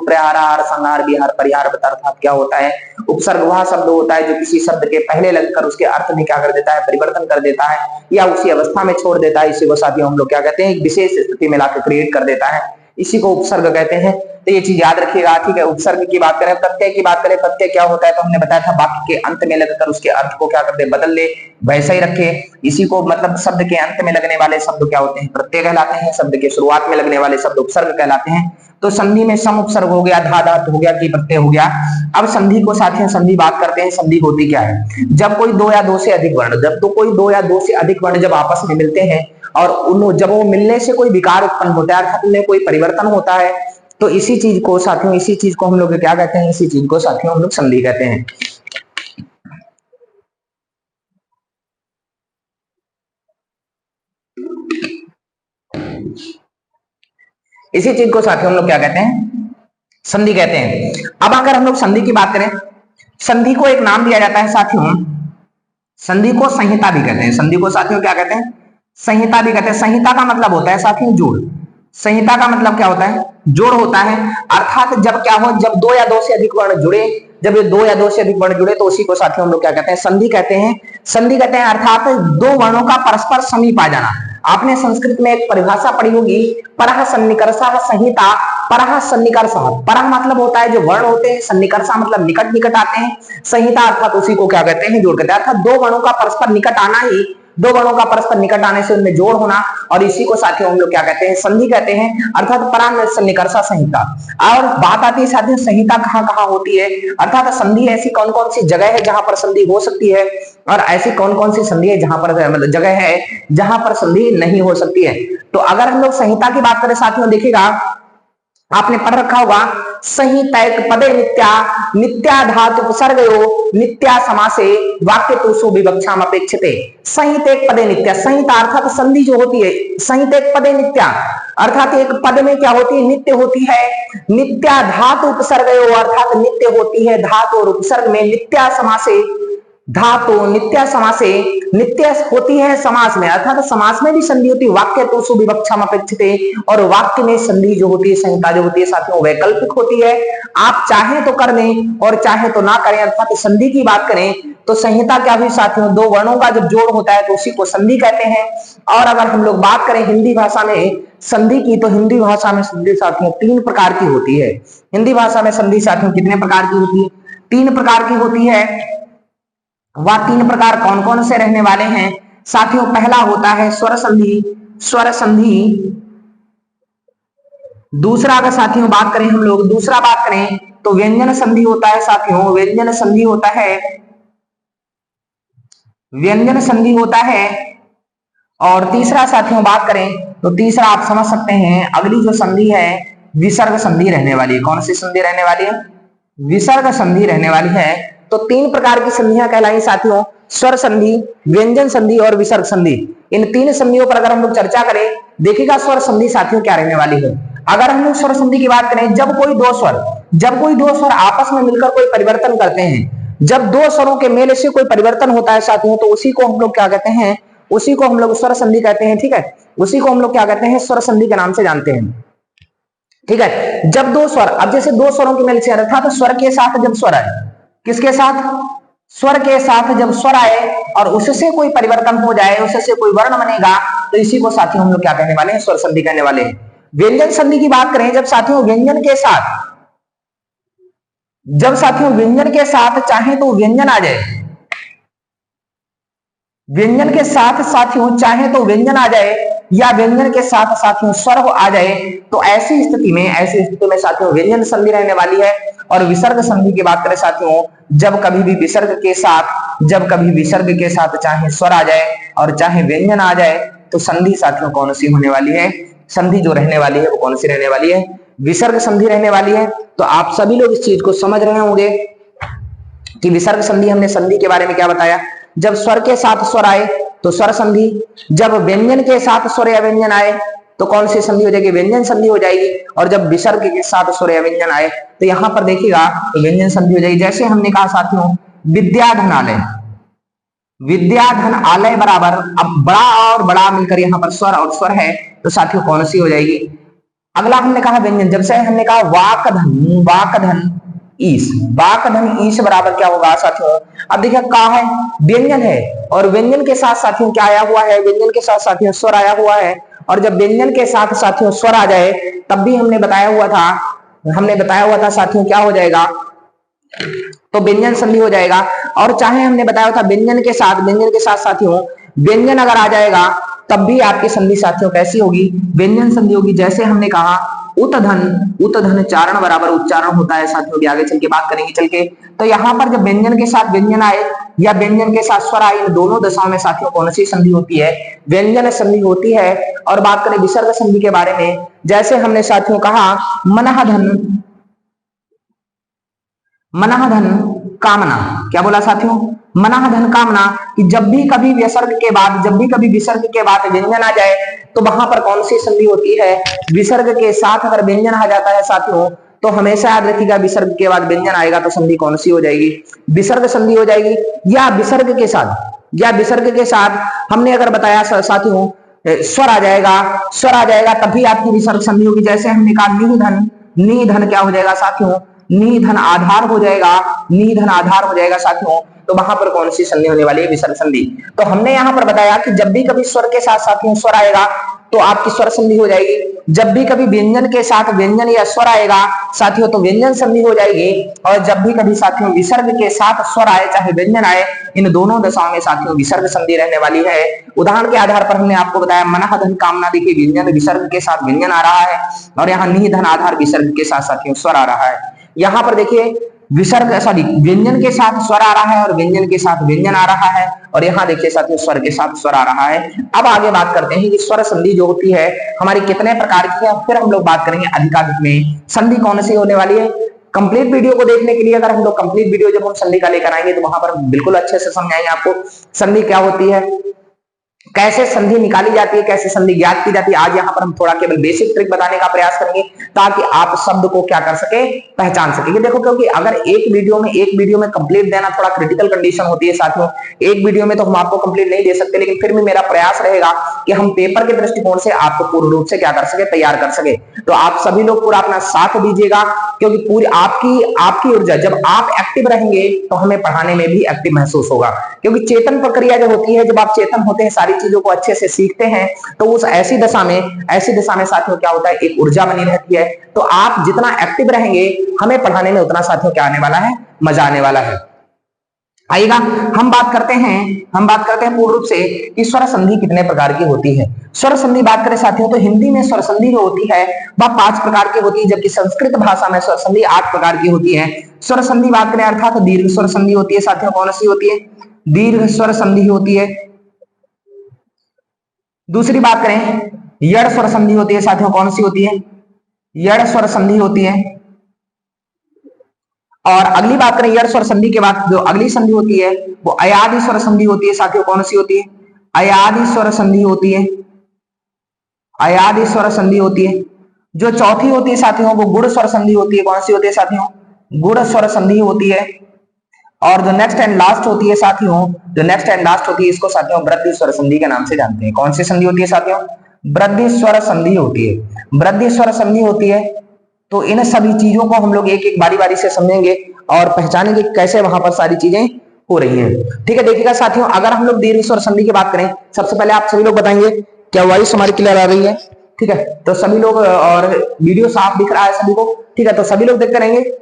प्रहार संहार विहार परिहार अर्थात क्या होता है? उपसर्ग वह शब्द होता है जो किसी शब्द के पहले लगकर उसके अर्थ में क्या कर देता है? परिवर्तन कर देता है या उसी अवस्था में छोड़ देता है। इसी को साथियों हम लोग क्या कहते हैं? एक विशेष स्थिति में लाकर क्रिएट कर देता है, इसी को उपसर्ग कहते हैं। तो ये चीज याद रखिएगा। ठीक है, उपसर्ग की बात करें। प्रत्यय की बात करें, प्रत्यय क्या होता है? तो हमने बताया था वाक्य के अंत में लगकर उसके अर्थ को क्या कर दे? बदल ले, वैसा ही रखे। इसी को मतलब शब्द के अंत में लगने वाले शब्द क्या होते हैं? प्रत्यय कहलाते हैं। शब्द के शुरुआत में लगने वाले शब्द उपसर्ग कहलाते हैं। तो संधि में सम उपसर्ग हो गया, धा धातु हो गया, की प्रत्यय हो गया। अब संधि को साथियों संधि बात करते हैं। संधि होती क्या है? जब कोई दो या दो से अधिक वर्ण जब आपस में मिलते हैं और जब वो मिलने से कोई विकार उत्पन्न होता है, अर्थात उनमें कोई परिवर्तन होता है, तो इसी चीज को साथियों हम लोग क्या कहते हैं? इसी चीज को साथियों हम लोग संधि कहते हैं। इसी चीज को साथियों हम लोग क्या कहते हैं? संधि कहते हैं। अब अगर हम लोग संधि की बात करें, संधि को एक नाम दिया जाता है साथियों, संधि को संहिता भी कहते हैं। संधि को साथियों क्या कहते हैं? संहिता भी कहते हैं। संहिता का मतलब होता है साथियों जोड़। संहिता का मतलब क्या होता है? जोड़ होता है। अर्थात जब क्या हो, जब दो या दो से अधिक वर्ण जुड़े, जब ये दो या दो से अधिक वर्ण जुड़े तो उसी को साथियों हम लोग क्या कहते हैं? संधि कहते हैं। संधि कहते हैं अर्थात दो वर्णों का परस्पर समीप आ जाना। आपने संस्कृत में एक परिभाषा पढ़ी होगी, परः सन्निकर्षः संहिता, परः सन्निकर्षः। परः मतलब होता है जो वर्ण होते हैं, सन्निकर्षः मतलब निकट निकट आते हैं, संहिता अर्थात उसी को क्या कहते हैं? जोड़ कहते हैं। अर्थात दो वर्णों का परस्पर निकट आना ही, दो वर्णों का परस्पर निकट आने से उनमें जोड़ होना, और इसी को साथियों हम लोग क्या कहते हैं? संधि कहते हैं। अर्थात परः सन्निकर्षः संहिता। और बात आती है साथियों संहिता कहाँ कहाँ होती है, अर्थात संधि ऐसी कौन कौन सी जगह है जहां पर संधि हो सकती है, और ऐसी कौन कौन सी संधि है जहां पर मतलब जगह है जहां पर संधि नहीं हो सकती है। तो अगर हम लोग संहिता की बात करें साथियों, देखिएगा आपने पढ़ रखा होगा, संहितैक पदे नित्या, नित्या धातु उपसर्गयो, नित्या समासे वाक्य तुसु विवक्षाम अपेक्षते। संहितैक पदे नित्या, संहिता अर्थात संधि जो होती है, संहितैक पदे नित्या अर्थात एक पद में क्या होती है? नित्य होती है। नित्या धातु उपसर्गयो अर्थात नित्य होती है धातु और उपसर्ग में। नित्या समासे, धातु नित्या समासे, नित्य होती है समास में, अर्थात समास में भी संधि होती है। वाक्य तो सुविवक्षाम अपेक्षते, और वाक्य में संधि जो होती है, संहिता जो होती है साथियों वैकल्पिक होती है। आप चाहे तो कर दें और चाहे तो ना करें। अर्थात संधि की बात करें तो संहिता क्या हुई साथियों? दो वर्णों का जब जोड़ होता है तो उसी को संधि कहते हैं। और अगर हम लोग बात करें हिंदी भाषा में संधि की, तो हिंदी भाषा में संधि साथियों तीन प्रकार की होती है। हिंदी भाषा में संधि साथियों कितने प्रकार की होती है? तीन प्रकार की होती है। वह तीन प्रकार कौन कौन से रहने वाले हैं साथियों? पहला होता है स्वर संधि, स्वर संधि। दूसरा अगर साथियों बात करें हम लोग, दूसरा बात करें तो व्यंजन संधि होता है साथियों, व्यंजन संधि होता है, व्यंजन संधि होता है। और तीसरा साथियों बात करें तो तीसरा आप समझ सकते हैं, अगली जो संधि है विसर्ग संधि रहने वाली है। कौन सी संधि रहने वाली है? विसर्ग संधि रहने वाली है। तो तीन प्रकार की संधियां कहलाई साथियों, स्वर संधि, व्यंजन संधि और विसर्ग संधि। इन तीन संधियों पर अगर हम लोग चर्चा करें, देखिएगा स्वर संधि साथियों क्या रहने वाली है। अगर हम लोग स्वर संधि की बात करें, जब कोई दो स्वर आपस में मिलकर कोई परिवर्तन करते हैं, जब दो स्वरों के मेल से कोई परिवर्तन होता है साथियों, तो उसी को हम लोग क्या कहते हैं? उसी को हम लोग स्वर संधि कहते हैं। ठीक है, उसी को हम लोग क्या कहते हैं? स्वर संधि के नाम से जानते हैं। ठीक है, जब दो स्वर, अब जैसे दो स्वरों के मेल से अर्थात स्वर के साथ जब स्वर आए, किसके साथ? स्वर के साथ जब स्वर आए और उससे कोई परिवर्तन हो जाए, उससे कोई वर्ण बनेगा, तो इसी को साथियों हम लोग क्या कहने वाले हैं? स्वर संधि कहने वाले हैं। व्यंजन संधि की बात करें, जब साथियों व्यंजन के साथ चाहे तो व्यंजन आ जाए, व्यंजन के साथ साथियों चाहे तो व्यंजन आ जाए या व्यंजन के साथ साथियों स्वर आ जाए, तो ऐसी स्थिति में साथियों व्यंजन संधि रहने वाली है। और विसर्ग संधि की बात करें साथियों, जब कभी भी विसर्ग के साथ चाहे स्वर आ जाए और चाहे व्यंजन आ जाए, तो संधि साथियों कौन सी होने वाली है? संधि जो रहने वाली है वो कौन सी रहने वाली है? विसर्ग संधि रहने वाली है। तो आप सभी लोग इस चीज को समझ रहे होंगे कि विसर्ग संधि, हमने संधि के बारे में क्या बताया? जब स्वर के साथ स्वर आए तो स्वर संधि, जब व्यंजन के साथ स्वर या व्यंजन आए तो कौन सी संधि हो जाएगी? व्यंजन संधि हो जाएगी। और जब विसर्ग के साथ स्वर या व्यंजन आए तो यहां पर देखिएगा तो व्यंजन संधि हो जाएगी। जैसे हमने कहा साथियों विद्याधन आलय, विद्याधन आलय बराबर, अब बड़ा और बड़ा मिलकर यहाँ पर स्वर और स्वर है, तो साथियों कौन सी हो जाएगी? अगला हमने कहा व्यंजन, जब से हमने कहा वाकधन ईश, वाकधन ईश बराबर क्या होगा साथियों? अब देखिए कहा है व्यंजन है, और व्यंजन के साथ साथियों क्या आया हुआ है? व्यंजन के साथ साथियों स्वर आया हुआ है। और जब व्यंजन के साथ साथियों स्वर आ जाए, तब भी हमने बताया हुआ था साथियों क्या हो जाएगा? तो व्यंजन संधि हो जाएगा। और चाहे हमने बताया था व्यंजन के साथ साथियों व्यंजन अगर आ जाएगा, तब भी आपकी संधि साथियों कैसी होगी? व्यंजन संधि होगी। जैसे हमने कहा उतधन चारण बराबर उच्चारण होता है साथियों की आगे चल के बात करेंगे चल के। तो यहाँ पर जब व्यंजन के साथ व्यंजन आए या व्यंजन के साथ स्वर आए, इन दोनों दशाओं में साथियों कौन सी संधि होती है? व्यंजन संधि होती है। और बात करें विसर्ग संधि के बारे में, जैसे हमने साथियों कहा मनःधन कामना, क्या बोला साथियों? मनःधन कामना, कि जब भी कभी विसर्ग के बाद व्यंजन आ जाए तो वहां पर कौन सी संधि होती है? विसर्ग के साथ अगर व्यंजन आ जाता है साथियों, तो हमेशा याद रखिएगा विसर्ग के बाद व्यंजन आएगा तो संधि कौन सी हो जाएगी? विसर्ग संधि हो जाएगी। या विसर्ग के साथ हमने अगर बताया साथियों स्वर आ जाएगा, स्वर आ जाएगा तभी आपकी विसर्ग संधि होगी। जैसे हमने कहा निधन, निधन क्या हो जाएगा साथियों, निधन आधार हो जाएगा, निधन आधार हो जाएगा साथियों। तो वहां पर कौन सी संधि होने वाली है, विसर्ग संधि। तो हमने यहां पर बताया कि जब भी कभी स्वर के साथ साथियों स्वर आएगा तो आपकी स्वर संधि हो जाएगी, जब भी कभी व्यंजन के साथ व्यंजन या स्वर आएगा साथियों तो व्यंजन संधि हो जाएगी, और जब भी कभी साथियों विसर्ग के साथ स्वर आए चाहे व्यंजन आए, इन दोनों दशाओं में साथियों विसर्ग संधि रहने वाली है। उदाहरण के आधार पर हमने आपको बताया मनः धन कामना, देखिए व्यंजन विसर्ग के साथ व्यंजन आ रहा है, और यहाँ निः धन आधार विसर्ग के साथ साथियों स्वर आ रहा है। यहाँ पर देखिए विसर्ग सॉरी व्यंजन के साथ स्वर आ रहा है और व्यंजन के साथ व्यंजन आ रहा है, और यहाँ देखिए साथियों स्वर के साथ स्वर आ रहा है। अब आगे बात करते हैं कि स्वर संधि जो होती है हमारी कितने प्रकार की है, फिर हम लोग बात करेंगे अधिकाधिक में संधि कौन सी होने वाली है। कंप्लीट वीडियो को देखने के लिए अगर हम लोग कंप्लीट वीडियो जब हम संधि का लेकर आएंगे तो वहां पर बिल्कुल अच्छे से समझाएंगे आपको संधि क्या होती है, कैसे संधि निकाली जाती है, कैसे संधि ज्ञात की जाती है। आज यहाँ पर हम थोड़ा केवल बेसिक ट्रिक बताने का प्रयास करेंगे ताकि आप शब्द को क्या कर सके, पहचान सके। देखो क्योंकि अगर एक वीडियो में कंप्लीट देना थोड़ा क्रिटिकल कंडीशन होती है साथियों, एक वीडियो में तो हम आपको कंप्लीट नहीं दे सकते, लेकिन फिर भी मेरा प्रयास रहेगा कि हम पेपर के दृष्टिकोण से आपको पूर्ण रूप से क्या कर सके, तैयार कर सके। तो आप सभी लोग पूरा अपना साथ दीजिएगा, क्योंकि पूरी आपकी ऊर्जा जब आप एक्टिव रहेंगे तो हमें पढ़ाने में भी एक्टिव महसूस होगा, क्योंकि चेतन प्रक्रिया जो होती है, जब आप चेतन होते हैं सारी चीजों को अच्छे से सीखते हैं तो उस ऐसी दशा में साथियों क्या होता है, एक ऊर्जा बनी रहती है। तो आप जितना एक्टिव रहेंगे हमें पढ़ाने में उतना साथियों क्या आने वाला है, मजा आने वाला है। आइएगा हम बात करते हैं पूर्ण रूप से कि स्वर संधि कितने प्रकार की होती है। स्वर संधि बात करें साथियों तो हिंदी में स्वर संधि जो होती है वह 5 प्रकार की होती है, जबकि संस्कृत भाषा में स्वर संधि 8 प्रकार की होती है। स्वर संधि बात करें अर्थात दीर्घ स्वर संधि होती है साथियों, कौन सी होती है, दीर्घ स्वर संधि होती है। दूसरी बात करें यड़ स्वर संधि होती है साथियों, कौन सी होती है, यड़ स्वर संधि होती है। और अगली बात करें यड़ स्वर संधि के बाद जो अगली संधि होती है वो अयादि स्वर संधि होती है साथियों, कौन सी होती है, अयादि स्वर संधि होती है, अयादि स्वर संधि होती है। जो चौथी होती है साथियों वो गुण स्वर संधि होती है, कौन सी होती है साथियों, गुण स्वर संधि होती है। और जो नेक्स्ट एंड लास्ट होती है साथियों, जो नेक्स्ट एंड लास्ट होती है इसको साथियों वृद्धि स्वर संधि के नाम से जानते हैं। कौन सी संधि होती है साथियों, वृद्धि स्वर संधि होती है, वृद्धि स्वर संधि होती है। तो इन सभी चीजों को हम लोग एक एक बारी बारी से समझेंगे और पहचानेंगे कैसे वहां पर सारी चीजें हो रही हैं। ठीक है, देखिएगा साथियों अगर हम लोग दीर्घ स्वर संधि की बात करें, सबसे पहले आप सभी लोग बताएंगे क्या वॉइस हमारी क्लियर आ रही है। ठीक है, तो सभी लोग, और वीडियो साफ दिख रहा है सभी को, ठीक है, तो सभी लोग देखते रहेंगे,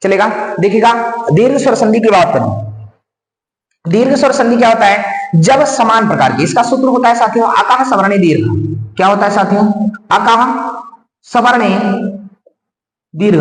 चलेगा। देखिएगा दीर्घ स्वर संधि की बात करें, दीर्घ स्वर संधि क्या होता है, जब समान प्रकार की, इसका सूत्र होता है साथियों अकाह सवर्णे दीर्घ। क्या होता है साथियों, अकाह सवर्णे दीर्घ,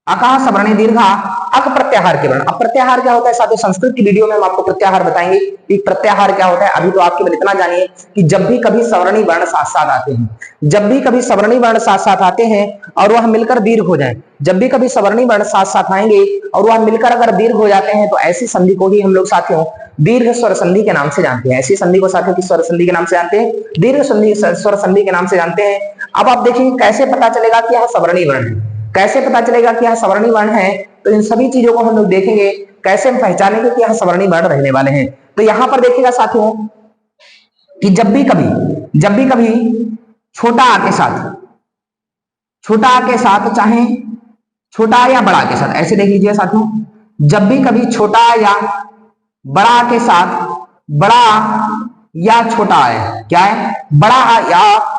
अकाह सवर्णे दीर्घ अक प्रत्याहार के वर्ण। अब प्रत्याहार क्या होता है साथियों, संस्कृत की वीडियो में हम आपको प्रत्याहार बताएंगे कि प्रत्याहार क्या होता है। अभी तो आप केवल इतना जानिए कि जब भी कभी सवर्णी वर्ण साथ साथ आते हैं, जब भी कभी सवर्णी वर्ण साथ साथ आते हैं और वह मिलकर दीर्घ हो जाए, जब भी कभी सवर्णी वर्ण साथ साथ आएंगे और वह मिलकर अगर दीर्घ हो जाते हैं तो ऐसी संधि को ही हम लोग साथियों दीर्घ स्वर संधि के नाम से जानते हैं। ऐसी संधि को साथियों की स्वर संधि के नाम से जानते हैं, दीर्घ संधि स्वर संधि के नाम से जानते हैं। अब आप देखेंगे कैसे पता चलेगा कि यह सवर्णी वर्ण है, कैसे पता चलेगा कि यह सवर्णी वर्ण है, तो इन सभी चीजों को हम लोग देखेंगे कैसे हम पहचानेंगे कि यह सवर्णी वर्ण रहने वाले हैं। तो यहां पर देखिएगा साथियों कि जब भी कभी छोटा आ के साथ, छोटा आ के साथ, चाहे छोटा या बड़ा के साथ, ऐसे देख लीजिए साथियों, जब भी कभी छोटा या बड़ा के साथ, बड़ा या छोटा है, क्या है, बड़ा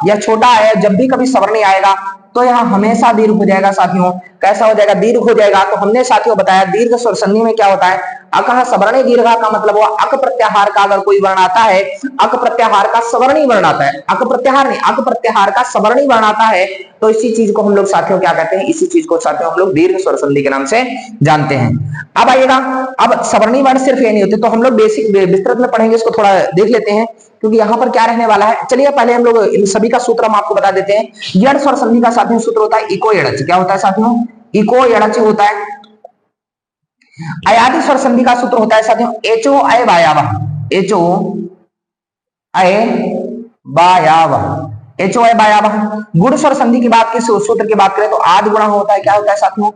या छोटा है, जब भी कभी सवर्णी आएगा तो यह हमेशा दीर्घ हो जाएगा साथियों। कैसा हो जाएगा, दीर्घ हो जाएगा। तो हमने साथियों बताया दीर्घ स्वर संधि में क्या होता है, अकह सवर्णी दीर्घ का मतलब हुआ अक प्रत्याहार का अगर कोई वर्ण आता है, अक प्रत्याहार का सवर्णी वर्ण आता है, अक प्रत्याहार नहीं, अक प्रत्याहार का सवर्णी वर्ण आता है, तो इसी चीज को हम लोग साथियों क्या कहते हैं, इसी चीज को साथियों हम लोग दीर्घ स्वर संधि के नाम से जानते हैं। अब आइएगा, अब सवर्णी वर्ण सिर्फ ये नहीं होते, तो हम लोग बेसिक विस्तृत में पढ़ेंगे, इसको थोड़ा देख लेते हैं क्योंकि यहाँ पर क्या रहने वाला है। चलिए पहले हम लोग इन सभी का सूत्र हम आपको बता देते हैं। यड़ स्वर संधि का साथियों सूत्र होता है इको यड़च। क्या होता है साथियों, इको यड़च होता है। अयादि स्वर संधि का सूत्र होता है साथियों एचो अय वायावह, एचो अय वायावह, एचो अय वायावह। गुण स्वर संधि की बात की सूत्र की बात करें तो आद गुणा होता है, क्या होता है साथियों,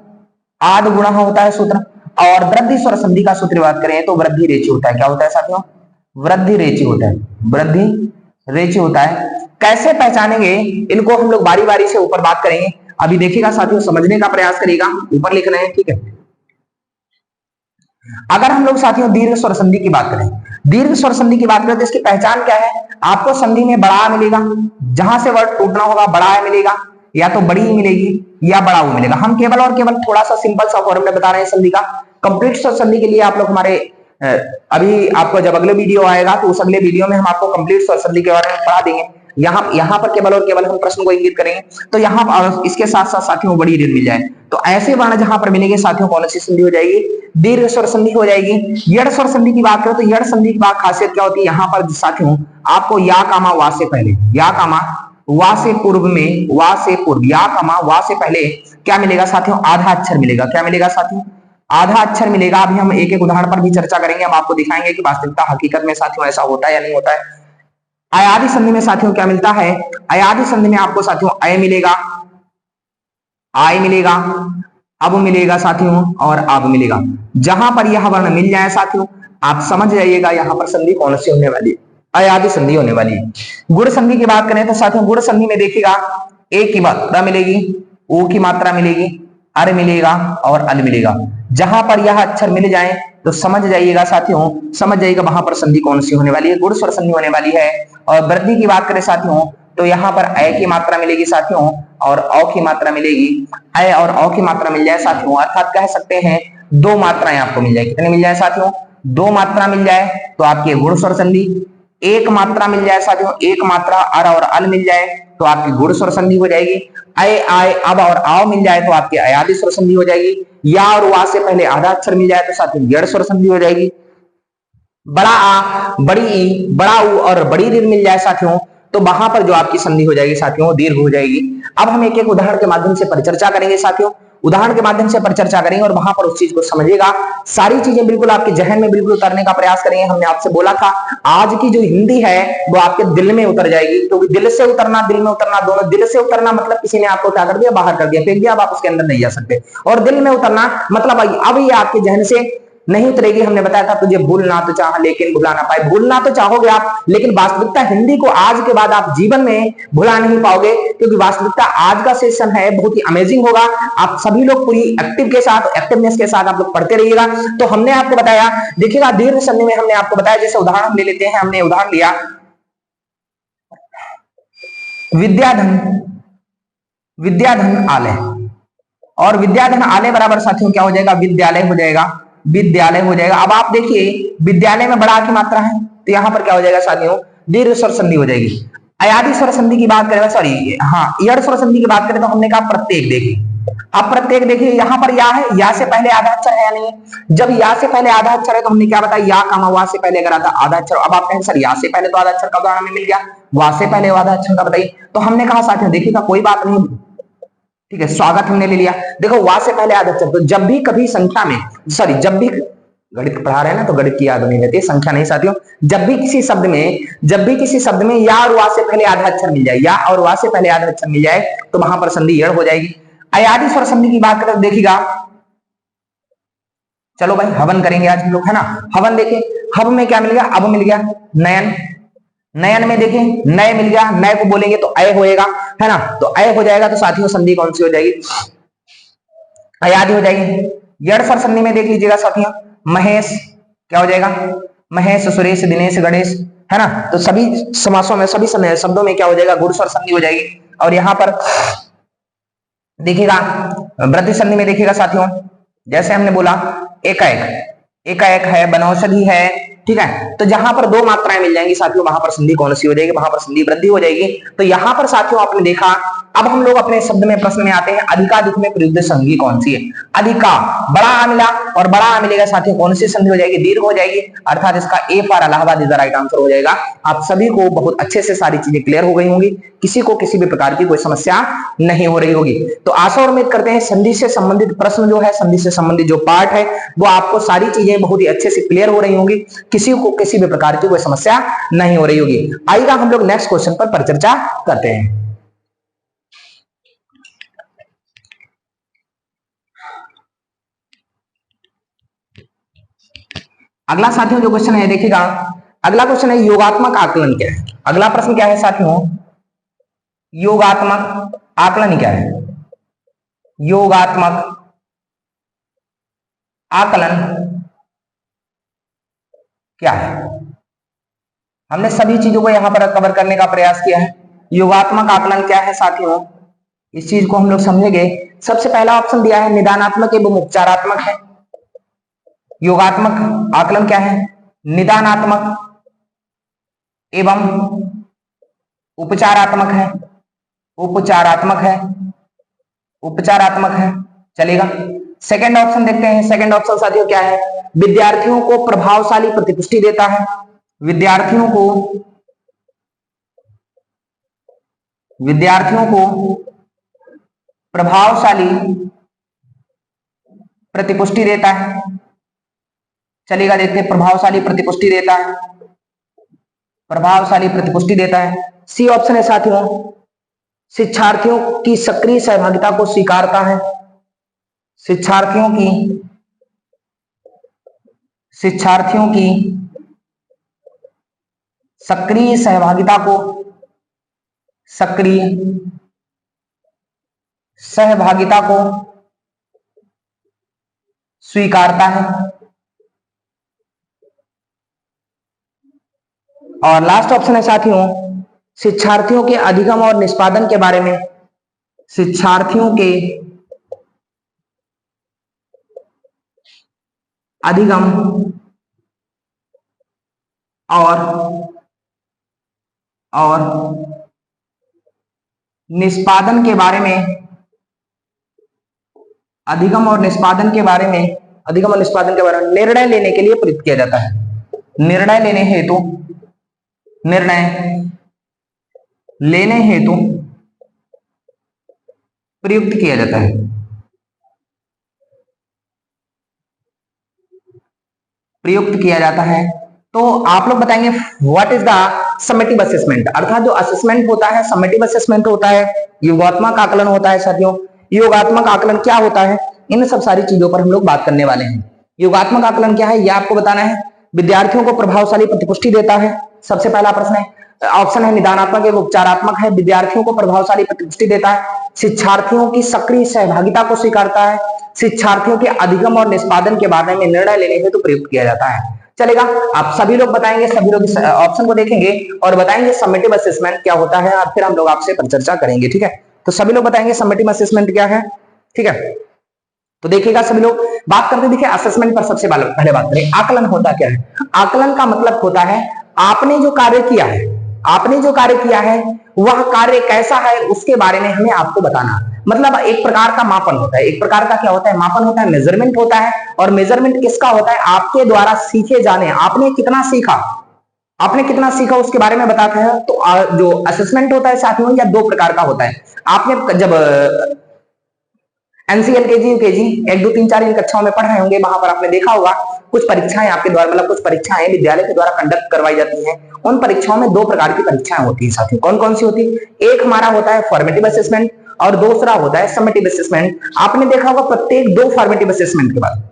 आद गुणा होता है सूत्र। और वृद्धि स्वर संधि का सूत्र बात करें तो वृद्धि रेचि होता है, क्या होता है साथियों, वृद्धि रेचि होता है, वृद्धि रेचि होता है। कैसे पहचानेंगे इनको, हम लोग बारी बारी से ऊपर बात करेंगे। अभी देखिएगा साथियों, समझने का प्रयास करिएगा, ऊपर लिख रहे हैं, ठीक है। अगर हम लोग साथियों दीर्घ स्वर संधि की बात करें, दीर्घ स्वर संधि की बात करें तो इसकी पहचान क्या है? आपको संधि में बड़ा मिलेगा, जहां से वर्ड टूटना होगा बड़ा मिलेगा, या तो बड़ी मिलेगी या बड़ा वो मिलेगा। हम केवल और केवल थोड़ा सा सिंपल सा फॉर्मूला बता रहे हैं संधि का। कंप्लीट स्वर संधि के लिए आप लोग हमारे अभी आपको जब अगले वीडियो आएगा तो उस अगले वीडियो में हम आपको कंप्लीट स्वर संधि के बारे में पढ़ा देंगे। यहाँ पर केवल और केवल हम प्रश्न को इंगित करेंगे। तो यहाँ इसके साथ साथ साथियों बड़ी रीड मिल जाए तो ऐसे वर्ण जहां पर मिलेंगे साथियों कौन सी संधि हो जाएगी? दीर्घ स्वर संधि हो जाएगी। यड़ स्वर संधि की बात करें तो यड़ संधि की बात खासियत क्या होती है? यहाँ पर साथियों आपको या कामा वा से पहले, या कामा वा से पूर्व में, वा से पूर्व, या कामा वा से पहले क्या मिलेगा साथियों? आधा अक्षर मिलेगा। क्या मिलेगा साथियों? आधा अक्षर मिलेगा। अभी हम एक एक उदाहरण पर भी चर्चा करेंगे, हम आपको दिखाएंगे कि वास्तविकता हकीकत में साथियों ऐसा होता है या नहीं होता है। अयादि संधि में साथियों क्या मिलता है? अयादि संधि में आपको साथियों अय मिलेगा, आय मिलेगा, अब मिलेगा साथियों और अब मिलेगा। जहां पर यह वर्ण मिल जाए साथियों आप समझ जाइएगा यहां पर संधि कौन सी होने वाली है? अयादि संधि होने वाली है। गुण संधि की बात करें तो साथियों गुण संधि में देखिएगा ए की मात्रा मिलेगी, ओ की मात्रा मिलेगी, अर मिलेगा और अल मिलेगा। जहां पर यह अक्षर मिल जाए तो समझ जाइएगा साथियों, समझ जाइएगा वहां पर संधि कौन सी होने वाली है? गुण स्वर संधि होने वाली है। और वृद्धि की बात करें साथियों तो यहाँ पर अ की मात्रा मिलेगी साथियों और औ की मात्रा मिलेगी। अ और औ की मात्रा मिल जाए साथियों अर्थात कह सकते हैं दो मात्राएं आपको मिल जाए। कितने मिल जाए साथियों? दो मात्रा मिल जाए तो आपकी गुण स्वर संधि। एक मात्रा मिल जाए साथियों, एक मात्रा अर और अल मिल जाए तो आपकी गुण स्वर संधि हो जाएगी। अय आय अब और आओ मिल जाए तो आपकी अयादि स्वर संधि हो जाएगी। या और वा से पहले आधा अक्षर मिल जाए तो साथियों यड़ स्वर संधि हो जाएगी। बड़ा आ, बड़ी ई, बड़ा ऊ और बड़ी रीढ़ मिल जाए साथियों तो वहां पर जो आपकी संधि हो जाएगी साथियों दीर्घ हो जाएगी। अब हम एक एक उदाहरण के माध्यम से परिचर्चा करेंगे साथियों, उदाहरण के माध्यम से परिचर्चा करेंगे और वहां पर उस चीज को समझिएगा। सारी चीजें बिल्कुल आपके जहन में बिल्कुल उतरने का प्रयास करेंगे। हमने आपसे बोला था आज की जो हिंदी है वो आपके दिल में उतर जाएगी, क्योंकि दिल से उतरना दिल में उतरना दोनों। दिल से उतरना मतलब किसी ने आपको क्या कर दिया? बाहर कर दिया, फेंक दिया, अब आप उसके अंदर नहीं जा सकते। और दिल में उतरना मतलब अब ये आपके जहन से नहीं उतरेगी। हमने बताया था तुझे भूलना तो चाह लेकिन भुला ना पाए। भूलना तो चाहोगे आप लेकिन वास्तविकता हिंदी को आज के बाद आप जीवन में भुला नहीं पाओगे, क्योंकि वास्तविकता आज का सेशन है बहुत ही अमेजिंग होगा। आप सभी लोग पूरी एक्टिवनेस के साथ आप लोग पढ़ते रहिएगा। तो हमने आपको बताया, देखिएगा दीर्घ संधि में हमने आपको बताया, जैसे उदाहरण हम ले लेते हैं। हमने उदाहरण लिया विद्याधन, विद्याधन आलय, और विद्याधन आलय बराबर साथियों क्या हो जाएगा? विद्यालय हो जाएगा, विद्यालय हो जाएगा। अब आप देखिए विद्यालय में बड़ा की मात्रा है तो यहां पर क्या हो जाएगा साथियों? दीर्घ स्वर संधि हो जाएगी। अयादि स्वर संधि की बात करें, सॉरी हाँ यड़ स्वर संधि की बात करें तो हमने कहा प्रत्येक। देखिए अब प्रत्येक देखिए यहाँ पर या है, या से पहले आधा अक्षर है या नहीं है? जब या से पहले आधा अक्षर है तो हमने क्या बताया? या कामा वा से पहले अगर आधा अक्षर। अब आप कहें सर या से पहले तो आधा अक्षर का उदाहरण हमें मिल गया, वा से पहले आधा अक्षर का बताइए। तो हमने कहा साथियों देखिएगा कोई बात नहीं, ठीक है, स्वागत हमने ले लिया। देखो वा से पहले आधा अक्षर, तो जब भी कभी संख्या में, सॉरी जब भी गणित पढ़ा रहे हैं ना तो गणित की याद नहीं रहती, संख्या नहीं साथियों। जब भी किसी शब्द में या और वा से पहले आधा अक्षर मिल जाए, या और वा से पहले आधा अक्षर मिल जाए तो वहां पर संधि यड़ हो जाएगी। अयादि स्वर संधि की बात करें देखिएगा, चलो भाई हवन करेंगे आज हम लोग, है ना। हवन देखें, हव में क्या मिल गया? अब मिल गया। नयन, नयन में देखिए नय मिल गया, नय को बोलेंगे तो अय होएगा, है ना। तो अय हो जाएगा तो साथियों संधि कौन सी हो जाएगी? अयादि हो जाएगी। यड़ स्वर संधि में देख लीजिएगा साथियों, महेश क्या हो जाएगा? महेश, सुरेश, दिनेश, गणेश, है ना। तो सभी समासों में, सभी शब्दों में क्या हो जाएगा? गुण स्वर संधि हो जाएगी। और यहां पर देखिएगा वृद्धि संधि में देखिएगा साथियों, जैसे हमने बोला एकाएक, एकाएक है, बनौषधि है, ठीक है। तो जहां पर दो मात्राएं मिल जाएंगी साथियों वहां पर संधि कौन सी हो जाएगी? वहां पर संधि वृद्धि हो जाएगी। तो यहां पर साथियों आपने देखा। अब हम लोग अपने शब्द में प्रश्न में आते हैं, अधिकाधिक में प्रयुक्त संधि कौन सी है? अधिका, बड़ा आ मिला और बड़ा आ मिलेगा साथियों कौन सी संधि हो जाएगी? दीर्घ हो जाएगी। अर्थात इसका A for Allahabad is the right answer हो जाएगा। आप सभी को बहुत अच्छे से सारी चीजें क्लियर हो गई होंगी, किसी को किसी भी प्रकार की कोई समस्या नहीं हो रही होगी। तो आशा और उम्मीद करते हैं संधि से संबंधित प्रश्न जो है, संधि से संबंधित जो पार्ट है वो आपको सारी चीजें बहुत ही अच्छे से क्लियर हो रही होंगी, किसी को किसी भी प्रकार की कोई समस्या नहीं हो रही होगी। आइएगा हम लोग नेक्स्ट क्वेश्चन पर परिचर्चा करते हैं। अगला साथियों जो क्वेश्चन है देखिएगा, अगला क्वेश्चन है योगात्मक आकलन क्या है। अगला प्रश्न क्या है साथियों, योगात्मक आकलन क्या है। योगात्मक आकलन क्या है। हमने सभी चीजों को यहां पर कवर करने का प्रयास किया है। योगात्मक आकलन क्या है साथियों, इस चीज को हम लोग समझेंगे। सबसे पहला ऑप्शन दिया है निदानात्मक एवं उपचारात्मक है। योगात्मक आकलन क्या है, निदानात्मक एवं उपचारात्मक है। उपचारात्मक है, उपचारात्मक है, चलेगा। सेकंड ऑप्शन देखते हैं। सेकंड ऑप्शन साथियों क्या है, विद्यार्थियों को प्रभावशाली प्रतिपुष्टि देता है। विद्यार्थियों को प्रभावशाली प्रतिपुष्टि देता है, चलेगा। देखते हैं, प्रभावशाली प्रतिपुष्टि देता है, प्रभावशाली प्रतिपुष्टि देता है। सी ऑप्शन है साथियों, शिक्षार्थियों की सक्रिय सहभागिता को स्वीकारता है। शिक्षार्थियों की सक्रिय सहभागिता को स्वीकारता है। और लास्ट ऑप्शन है साथियों, शिक्षार्थियों के अधिगम और निष्पादन के बारे में, शिक्षार्थियों के अधिगम और निष्पादन के बारे में, अधिगम और निष्पादन के बारे में निर्णय लेने के लिए प्रयुक्त किया जाता है। निर्णय लेने हेतु प्रयुक्त किया जाता है। तो आप लोग बताएंगे what is the summative assessment, अर्थात जो असेसमेंट होता है, समेटिव असेसमेंट होता है, योगात्मक आकलन होता है साथियों। योगात्मक आकलन क्या होता है, इन सब सारी चीजों पर हम लोग बात करने वाले हैं। योगात्मक आकलन क्या है, यह आपको बताना है। विद्यार्थियों को प्रभावशाली प्रतिपुष्टि देता है, सबसे पहला प्रश्न है। ऑप्शन है निदानात्मक एवं उपचारात्मक है। विद्यार्थियों को प्रभावशाली प्रतिपुष्टि देता है, शिक्षार्थियों की सक्रिय सहभागिता को स्वीकारता है, शिक्षार्थियों के अधिगम और निष्पादन के बारे में निर्णय लेने हेतु प्रयुक्त किया जाता है। चलेगा, आप सभी लोग बताएंगे, सभी लोग इस ऑप्शन को देखेंगे और बताएंगे समेटिव असेसमेंट क्या होता है, और फिर हम लोग आपसे परिचर्चा करेंगे। ठीक है, तो सभी लोग बताएंगे समेटिव असेसमेंट क्या है। ठीक है, तो देखिएगा सभी लोग बात करते। देखिए, असेसमेंट पर सबसे पहले बात करें, आकलन होता क्या है। आकलन का मतलब होता है आपने जो कार्य किया है वह कार्य कैसा है उसके बारे में हमें आपको बताना। मतलब एक प्रकार का मापन होता है। एक प्रकार का क्या होता है, मापन होता है, मेजरमेंट होता है। और मेजरमेंट किसका होता है, आपके द्वारा सीखे जाने, आपने कितना सीखा उसके बारे में बताता है। तो जो असेसमेंट होता है साथियों, या दो प्रकार का होता है। आपने जब एनसीएल केजी यूकेजी 1 2 3 4 इन कक्षाओं में पढ़ रहे होंगे, वहां पर आपने देखा होगा कुछ परीक्षाएं आपके द्वारा, मतलब कुछ परीक्षाएं विद्यालय के द्वारा कंडक्ट करवाई जाती हैं। उन परीक्षाओं में दो प्रकार की परीक्षाएं होती हैं साथियों। कौन कौन सी होती है, एक हमारा होता है फॉर्मेटिव असेसमेंट और दूसरा होता है समेटिव असेसमेंट। आपने देखा होगा प्रत्येक 2 फॉर्मेटिव असेसमेंट के बाद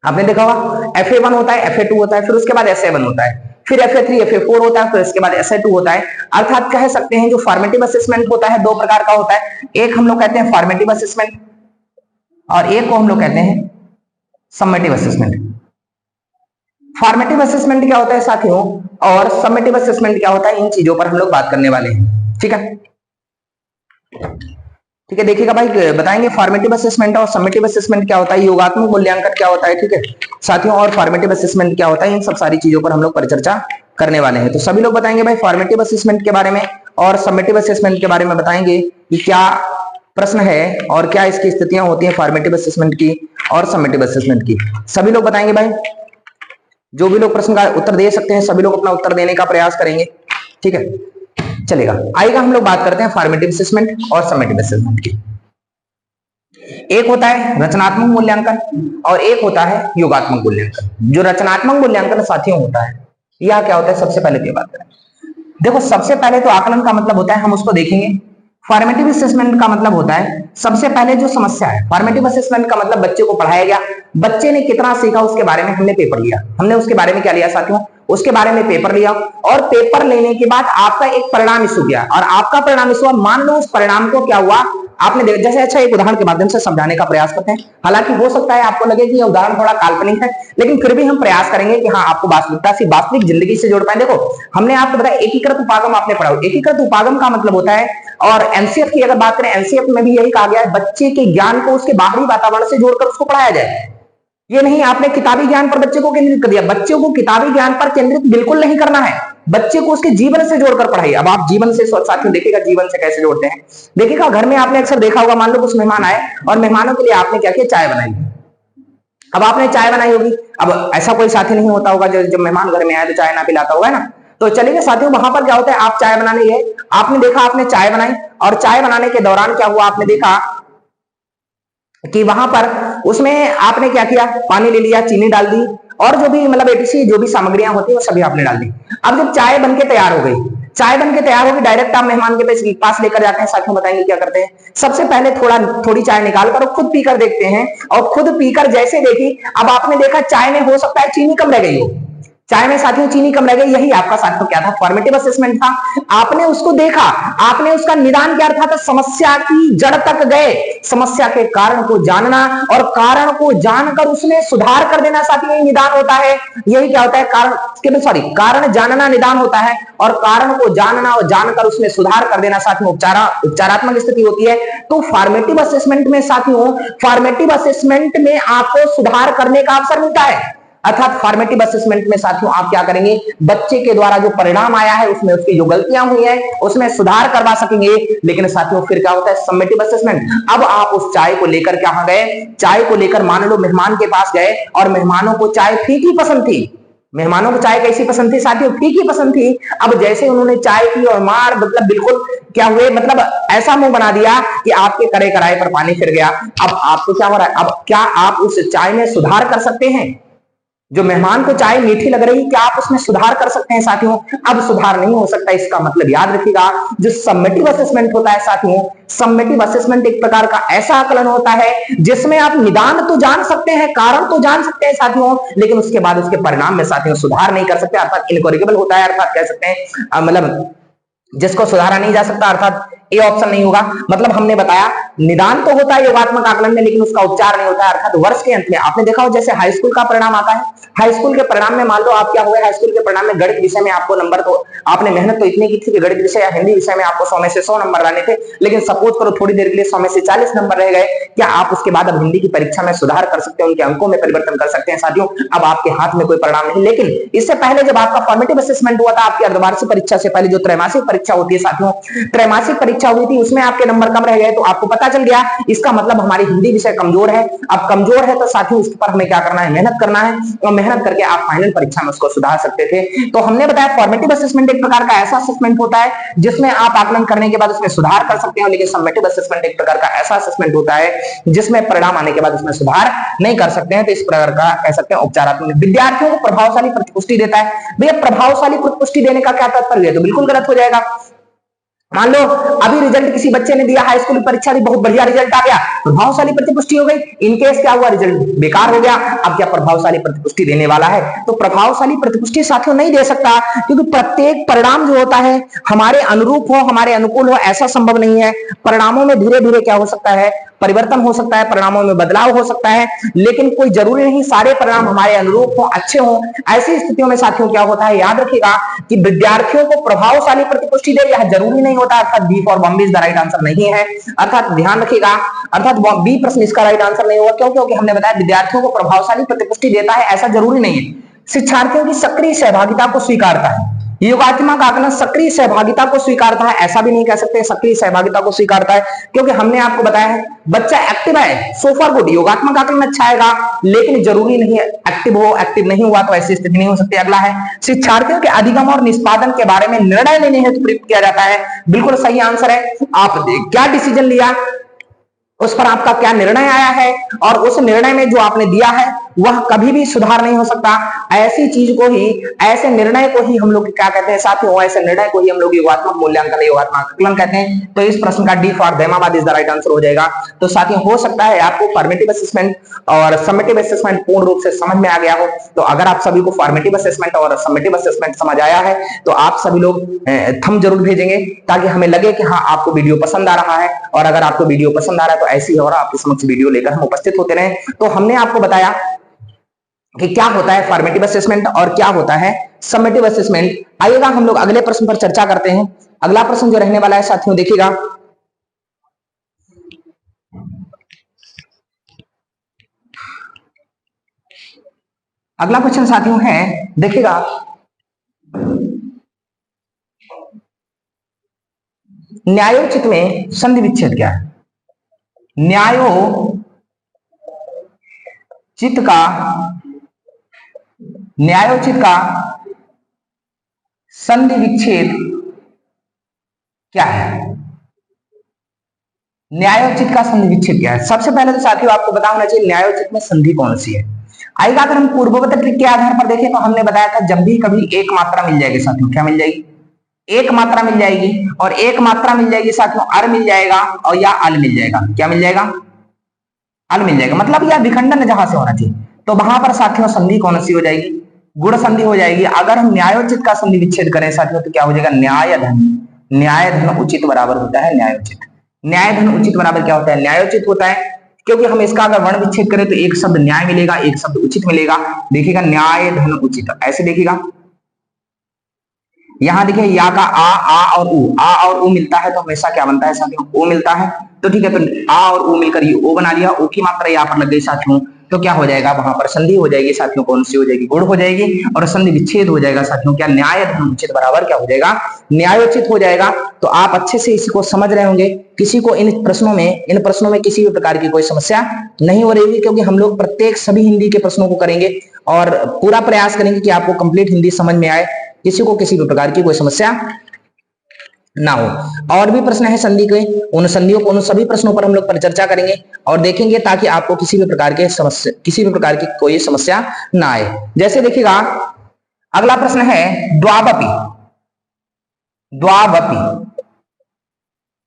आपने देखा होगा FA1 होता है, FA2 होता है, फिर उसके बाद SA1 होता है, फिर FA3 FA4 होता है, फिर इसके बाद SA2 होता है। अर्थात कह सकते हैं जो फॉर्मेटिव असेसमेंट होता है दो प्रकार का होता है। एक हम लोग कहते हैं फॉर्मेटिव असेसमेंट और एक को हम लोग कहते हैं समेटिव असेसमेंट। फॉर्मेटिव असेसमेंट क्या होता है साथियों और समेटिव असेसमेंट क्या होता है, इन चीजों पर हम लोग बात करने वाले हैं। ठीक है, ठीक है, देखिएगा भाई, बताएंगे फॉर्मेटिव असेसमेंट और समेटिव असेसमेंट क्या होता है, योगात्मक मूल्यांकन क्या होता है। ठीक है साथियों, और फॉर्मेटिव असेसमेंट क्या होता है, इन सब सारी चीजों पर हम लोग परिचर्चा करने वाले हैं। तो सभी लोग बताएंगे भाई फॉर्मेटिव असेसमेंट के बारे में और समेटिव असेसमेंट के बारे में बताएंगे कि क्या प्रश्न है और क्या इसकी स्थितियां होती हैं फॉर्मेटिव असेसमेंट की और समेटिव असेसमेंट की। सभी लोग बताएंगे भाई, जो भी लोग प्रश्न का उत्तर दे सकते हैं सभी लोग अपना उत्तर देने का प्रयास करेंगे। ठीक है, चलेगा, आइएगा हम लोग बात करते हैं फॉर्मेटिव असेसमेंट और समेटिव असेसमेंट की। एक होता है रचनात्मक मूल्यांकन और एक होता है योगात्मक मूल्यांकन। जो रचनात्मक मूल्यांकन साथियों होता है, यह क्या होता है, सबसे पहले बात करें। देखो, सबसे पहले तो आकलन का मतलब होता है, हम उसको देखेंगे फॉर्मेटिव असेसमेंट का मतलब होता है सबसे पहले जो समस्या है। फॉर्मेटिव असेसमेंट का मतलब बच्चे को पढ़ाया गया, बच्चे ने कितना सीखा उसके बारे में हमने पेपर लिया। हमने उसके बारे में क्या लिया साथियों? उसके बारे में पेपर लिया, और पेपर लेने के बाद आपका एक परिणाम इशू किया, और आपका परिणाम इशू, मान लो उस परिणाम को क्या हुआ आपने देखा। जैसे अच्छा एक उदाहरण के माध्यम से समझाने का प्रयास करते हैं। हालांकि हो सकता है आपको लगे कि यह उदाहरण थोड़ा काल्पनिक है, लेकिन फिर भी हम प्रयास करेंगे कि हाँ आपको वास्तविकता से, वास्तविक जिंदगी से जोड़ पाए। देखो हमने आपको बताया एकीकृत उपागम आपने पढ़ा। एकीकृत उपागम का मतलब होता है, और एनसीएफ की अगर बात करें, एनसीएफ में भी यही कहा गया है बच्चे के ज्ञान को उसके बाहरी वातावरण से जोड़कर उसको पढ़ाया जाए। ये नहीं आपने किताबी ज्ञान पर बच्चे को केंद्रित कर दिया। बच्चे को किताबी ज्ञान पर केंद्रित बिल्कुल नहीं करना है, बच्चे को उसके जीवन से जोड़कर पढ़ाइए। अब आप जीवन से साथियों देखिएगा जीवन से कैसे जोड़ते हैं। देखिएगा घर में आपने अक्सर देखा होगा, मान लो कुछ मेहमान आए और मेहमानों के लिए आपने क्या किया, चाय बनाई। अब आपने चाय बनाई होगी, अब ऐसा कोई साथी नहीं होता होगा जो जब मेहमान घर में आए तो चाय ना पिलाता होगा ना। तो चलिए साथियों वहां पर क्या होता है, आप चाय बनाने गए, आपने देखा आपने चाय बनाई, और चाय बनाने के दौरान क्या हुआ, आपने देखा कि वहां पर उसमें आपने क्या किया, पानी ले लिया, चीनी डाल दी, और जो भी मतलब एटीसी जो भी सामग्रियां होती है वो सभी आपने डाल दी। अब जब चाय बनके तैयार हो गई, चाय बनके तैयार होगी, डायरेक्ट आप मेहमान के पास लेकर जाते हैं। साथियों बताएंगे क्या करते हैं, सबसे पहले थोड़ी चाय निकाल कर खुद पीकर देखते हैं, और खुद पीकर जैसे देखी, अब आपने देखा चाय में हो सकता है चीनी कम रह गई हो, चाय में साथियों चीनी कम रह गई। यही आपका साथियों क्या था, फॉर्मेटिव असेसमेंट था। आपने उसको देखा, आपने उसका निदान क्या था, तो समस्या की जड़ तक गए, समस्या के कारण को जानना, और कारण को जानकर उसमें सुधार कर देना साथियों निदान होता है। यही क्या होता है, कारण जानना निदान होता है, और कारण को जानना और जानकर उसमें सुधार कर देना साथियों उपचारात्मक स्थिति होती है। तो फॉर्मेटिव असेसमेंट में साथियों, फॉर्मेटिव असेसमेंट में आपको सुधार करने का अवसर मिलता है। अर्थात फॉर्मेटिव असेसमेंट में साथियों आप क्या करेंगे, बच्चे के द्वारा जो परिणाम आया है उसमें उसकी जो गलतियां हुई हैं उसमें सुधार करवा सकेंगे। लेकिन साथियों फिर क्या होता है, समेटिव असेसमेंट। अब आप उस चाय को लेकर क्या गए, चाय को लेकर मान लो मेहमान के पास गए, और मेहमानों को चाय फीकी पसंद थी। मेहमानों को चाय कैसी पसंद थी साथियों, फीकी पसंद थी। अब जैसे उन्होंने चाय पी और मार मतलब बिल्कुल क्या हुए, मतलब ऐसा मुंह बना दिया कि आपके करे कराए पर पानी फिर गया। अब आपको क्या हो रहा है, अब क्या आप उस चाय में सुधार कर सकते हैं? जो मेहमान को चाय मीठी लग रही, क्या आप उसमें सुधार कर सकते हैं साथियों? अब सुधार नहीं हो सकता। इसका मतलब याद रखिएगा, जो समेटिव असेसमेंट होता है साथियों, समेटिव असेसमेंट एक प्रकार का ऐसा आकलन होता है जिसमें आप निदान तो जान सकते हैं, कारण तो जान सकते हैं साथियों, लेकिन उसके बाद उसके परिणाम में साथियों सुधार नहीं कर सकते, अर्थात इनकॉरिगेबल होता है। अर्थात कह सकते हैं मतलब जिसको सुधारा नहीं जा सकता, अर्थात ए ऑप्शन नहीं होगा। मतलब हमने बताया निदान तो होता है योगात्मक आकलन में, लेकिन उसका उपचार नहीं होता है। अर्थात वर्ष के अंत में आपने देखा हो जैसे हाई स्कूल का परिणाम आता है, हाई स्कूल के परिणाम में मान लो आप क्या हुए, हाई स्कूल के परिणाम में गणित विषय में आपको नंबर, तो आपने मेहनत तो इतनी की थी कि गणित विषय या हिंदी विषय में आपको 100 में से 100 नंबर लाने थे, लेकिन सपोज करो थोड़ी देर के लिए 100 में से 40 नंबर रह गए। क्या आप उसके बाद अब हिंदी की परीक्षा में सुधार कर सकते हैं, उनके अंकों में परिवर्तन कर सकते हैं साथियों? अब आपके हाथ में कोई परिणाम नहीं। लेकिन इससे पहले जब आपका फॉर्मेटिव असेसमेंट हुआ था, आपकी अर्धवार्षिक परीक्षा से पहले जो त्रैमासिक परीक्षा होती है साथियों, त्रैमासिक परीक्षा हुई थी, उसमें आपके नंबर कम रह गए, तो आपको पता चल गया इसका मतलब हमारी हिंदी विषय कमजोर है। अब कमजोर है तो साथियों उस पर हमें क्या करना है, मेहनत करना है, और मेहनत करके आप फाइनल परीक्षा में उसको सुधार सकते थे। तो हमने बताया फॉर्मेटिव असेसमेंट एक प्रकार का ऐसा असेसमेंट होता है जिसमें आप आकलन करने के बाद उसमें सुधार कर सकते हैं, लेकिन समेटिव असेसमेंट एक प्रकार का ऐसा असेसमेंट होता है जिसमें परिणाम आने के बाद उसमें सुधार नहीं कर सकते हैं। तो इस प्रकार का कह सकते हैं उपचारात्मक। विद्यार्थियों को प्रभावशाली प्रतिपुष्टि देता है। भैया प्रभावशाली प्रतिपुष्टि देने का क्या तात्पर्य है, तो बिल्कुल गलत हो जाएगा। मान लो अभी रिजल्ट किसी बच्चे ने दिया, हाई स्कूल परीक्षा दी, बहुत बढ़िया रिजल्ट आ गया, प्रभावशाली प्रतिपुष्टि हो गई। इनकेस क्या हुआ, रिजल्ट बेकार हो गया। अब क्या प्रभावशाली प्रतिपुष्टि देने वाला है, तो प्रभावशाली प्रतिपुष्टि साथियों नहीं दे सकता, क्योंकि प्रत्येक परिणाम जो होता है हमारे अनुरूप हो, हमारे अनुकूल हो, ऐसा संभव नहीं है। परिणामों में धीरे धीरे क्या हो सकता है, परिवर्तन हो सकता है, परिणामों में बदलाव हो सकता है, लेकिन कोई जरूरी नहीं सारे परिणाम हमारे अनुरूप हो, अच्छे हो। ऐसी स्थितियों में साथियों क्या होता है, याद रखिएगा कि विद्यार्थियों को प्रभावशाली प्रतिपुष्टि दे, यह जरूरी नहीं होता। अर्थात B for Bombay is the right answer नहीं है। अर्थात ध्यान रखिएगा, अर्थात बी प्रश्न इसका राइट आंसर नहीं होगा। क्यों? क्योंकि हमने बताया विद्यार्थियों को प्रभावशाली प्रतिपुष्टि देता है, ऐसा जरूरी नहीं है। शिक्षार्थियों की सक्रिय सहभागिता को स्वीकारता है। योगात्मक आकलन सक्रिय सहभागिता को स्वीकारता है, ऐसा भी नहीं कह सकते सक्रिय सहभागिता को स्वीकारता है, क्योंकि हमने आपको बताया है बच्चा एक्टिव है, सो फॉर गुड, योगात्मक आकलन अच्छा आएगा, लेकिन जरूरी नहीं है एक्टिव हो, एक्टिव नहीं हुआ तो ऐसी स्थिति नहीं हो सकती। अगला है शिक्षार्थियों के अधिगम और निष्पादन के बारे में निर्णय लेने हेतु प्रयुक्त किया जाता है। बिल्कुल सही आंसर है। आप क्या डिसीजन लिया, उस पर आपका क्या निर्णय आया है, और उस निर्णय में जो आपने दिया है वह कभी भी सुधार नहीं हो सकता। ऐसी चीज को ही, ऐसे निर्णय को ही हम लोग क्या कहते हैं साथियों, ऐसे निर्णय को ही हम लोग योगात्मक मूल्यांकन, योगात्मक आकलन कहते हैं। तो इस प्रश्न का डी फॉर दहमाबाद इज द राइट आंसर हो जाएगा। तो साथियों हो सकता है आपको फॉर्मेटिव असेसमेंट और समेटिव असेसमेंट पूर्ण रूप से समझ में आ गया हो। तो अगर आप सभी को फॉर्मेटिव असेसमेंट और समेटिव असेसमेंट समझ आया है तो आप सभी लोग थंब जरूर भेजेंगे, ताकि हमें लगे कि हाँ आपको वीडियो पसंद आ रहा है। और अगर आपको वीडियो पसंद आ रहा है तो ऐसी और आपके समक्ष वीडियो लेकर हम उपस्थित होते रहे। तो हमने आपको बताया कि क्या होता है फॉर्मेटिव असेसमेंट और क्या होता है समेटिव असेसमेंट। आइएगा हम लोग अगले प्रश्न पर चर्चा करते हैं। अगला प्रश्न जो रहने वाला है साथियों देखिएगा, अगला क्वेश्चन साथियों है, देखिएगा न्यायोचित में संधि विच्छेद क्या है? न्यायोचित का संधि विच्छेद क्या है? न्यायोचित का संधि विच्छेद क्या है? सबसे पहले तो साथियों आपको पता होना चाहिए न्यायोचित में संधि कौन सी है। आइएगा अगर हम पूर्ववत ट्रिक के आधार पर देखें तो हमने बताया था जब भी कभी एक मात्रा मिल जाएगी साथियों, क्या मिल जाएगी? एक मात्रा मिल जाएगी, और एक मात्रा मिल जाएगी साथियों अर मिल जाएगा और या अल मिल जाएगा। क्या मिल जाएगा? अल मिल जाएगा। मतलब यह विखंडन जहां से होना चाहिए, तो वहां पर साथियों संधि कौन सी हो जाएगी? गुण संधि हो जाएगी। अगर हम न्यायोचित का संधि विच्छेद करें साथियों तो क्या हो जाएगा? न्याय धन उचित बराबर होता है न्यायोचित। न्याय धन उचित बराबर क्या होता है? न्यायोचित होता है, क्योंकि हम इसका अगर वर्ण विच्छेद करें तो एक शब्द न्याय मिलेगा, एक शब्द उचित मिलेगा। देखिएगा न्याय धन उचित, ऐसे देखिएगा यहां देखिए या का आ और उ, आ और उ मिलता है तो हमेशा क्या बनता है साथियों? ओ मिलता है। तो ठीक है, तो आ और उ मिलकर ये ओ बना लिया, ओ की मात्रा यहाँ पर लग गई साथियों, तो क्या हो जाएगा? वहां पर संधि हो जाएगी साथियों। कौन सी हो जाएगी? गुण हो जाएगी, और संधि विच्छेद हो जाएगा साथियों। क्या? न्याय धन उचित बराबर क्या हो जाएगा? न्यायोचित हो जाएगा। तो आप अच्छे से इसी को समझ रहे होंगे। किसी को इन प्रश्नों में किसी भी प्रकार की कोई समस्या नहीं हो रही, क्योंकि हम लोग प्रत्येक सभी हिंदी के प्रश्नों को करेंगे और पूरा प्रयास करेंगे कि आपको कंप्लीट हिंदी समझ में आए, किसी को किसी भी प्रकार की कोई समस्या ना हो। और भी प्रश्न है संधि के, उन संधियों को, उन सभी प्रश्नों पर हम लोग परिचर्चा करेंगे और देखेंगे, ताकि आपको किसी भी प्रकार की कोई समस्या ना आए। जैसे देखिएगा अगला प्रश्न है द्वावपी।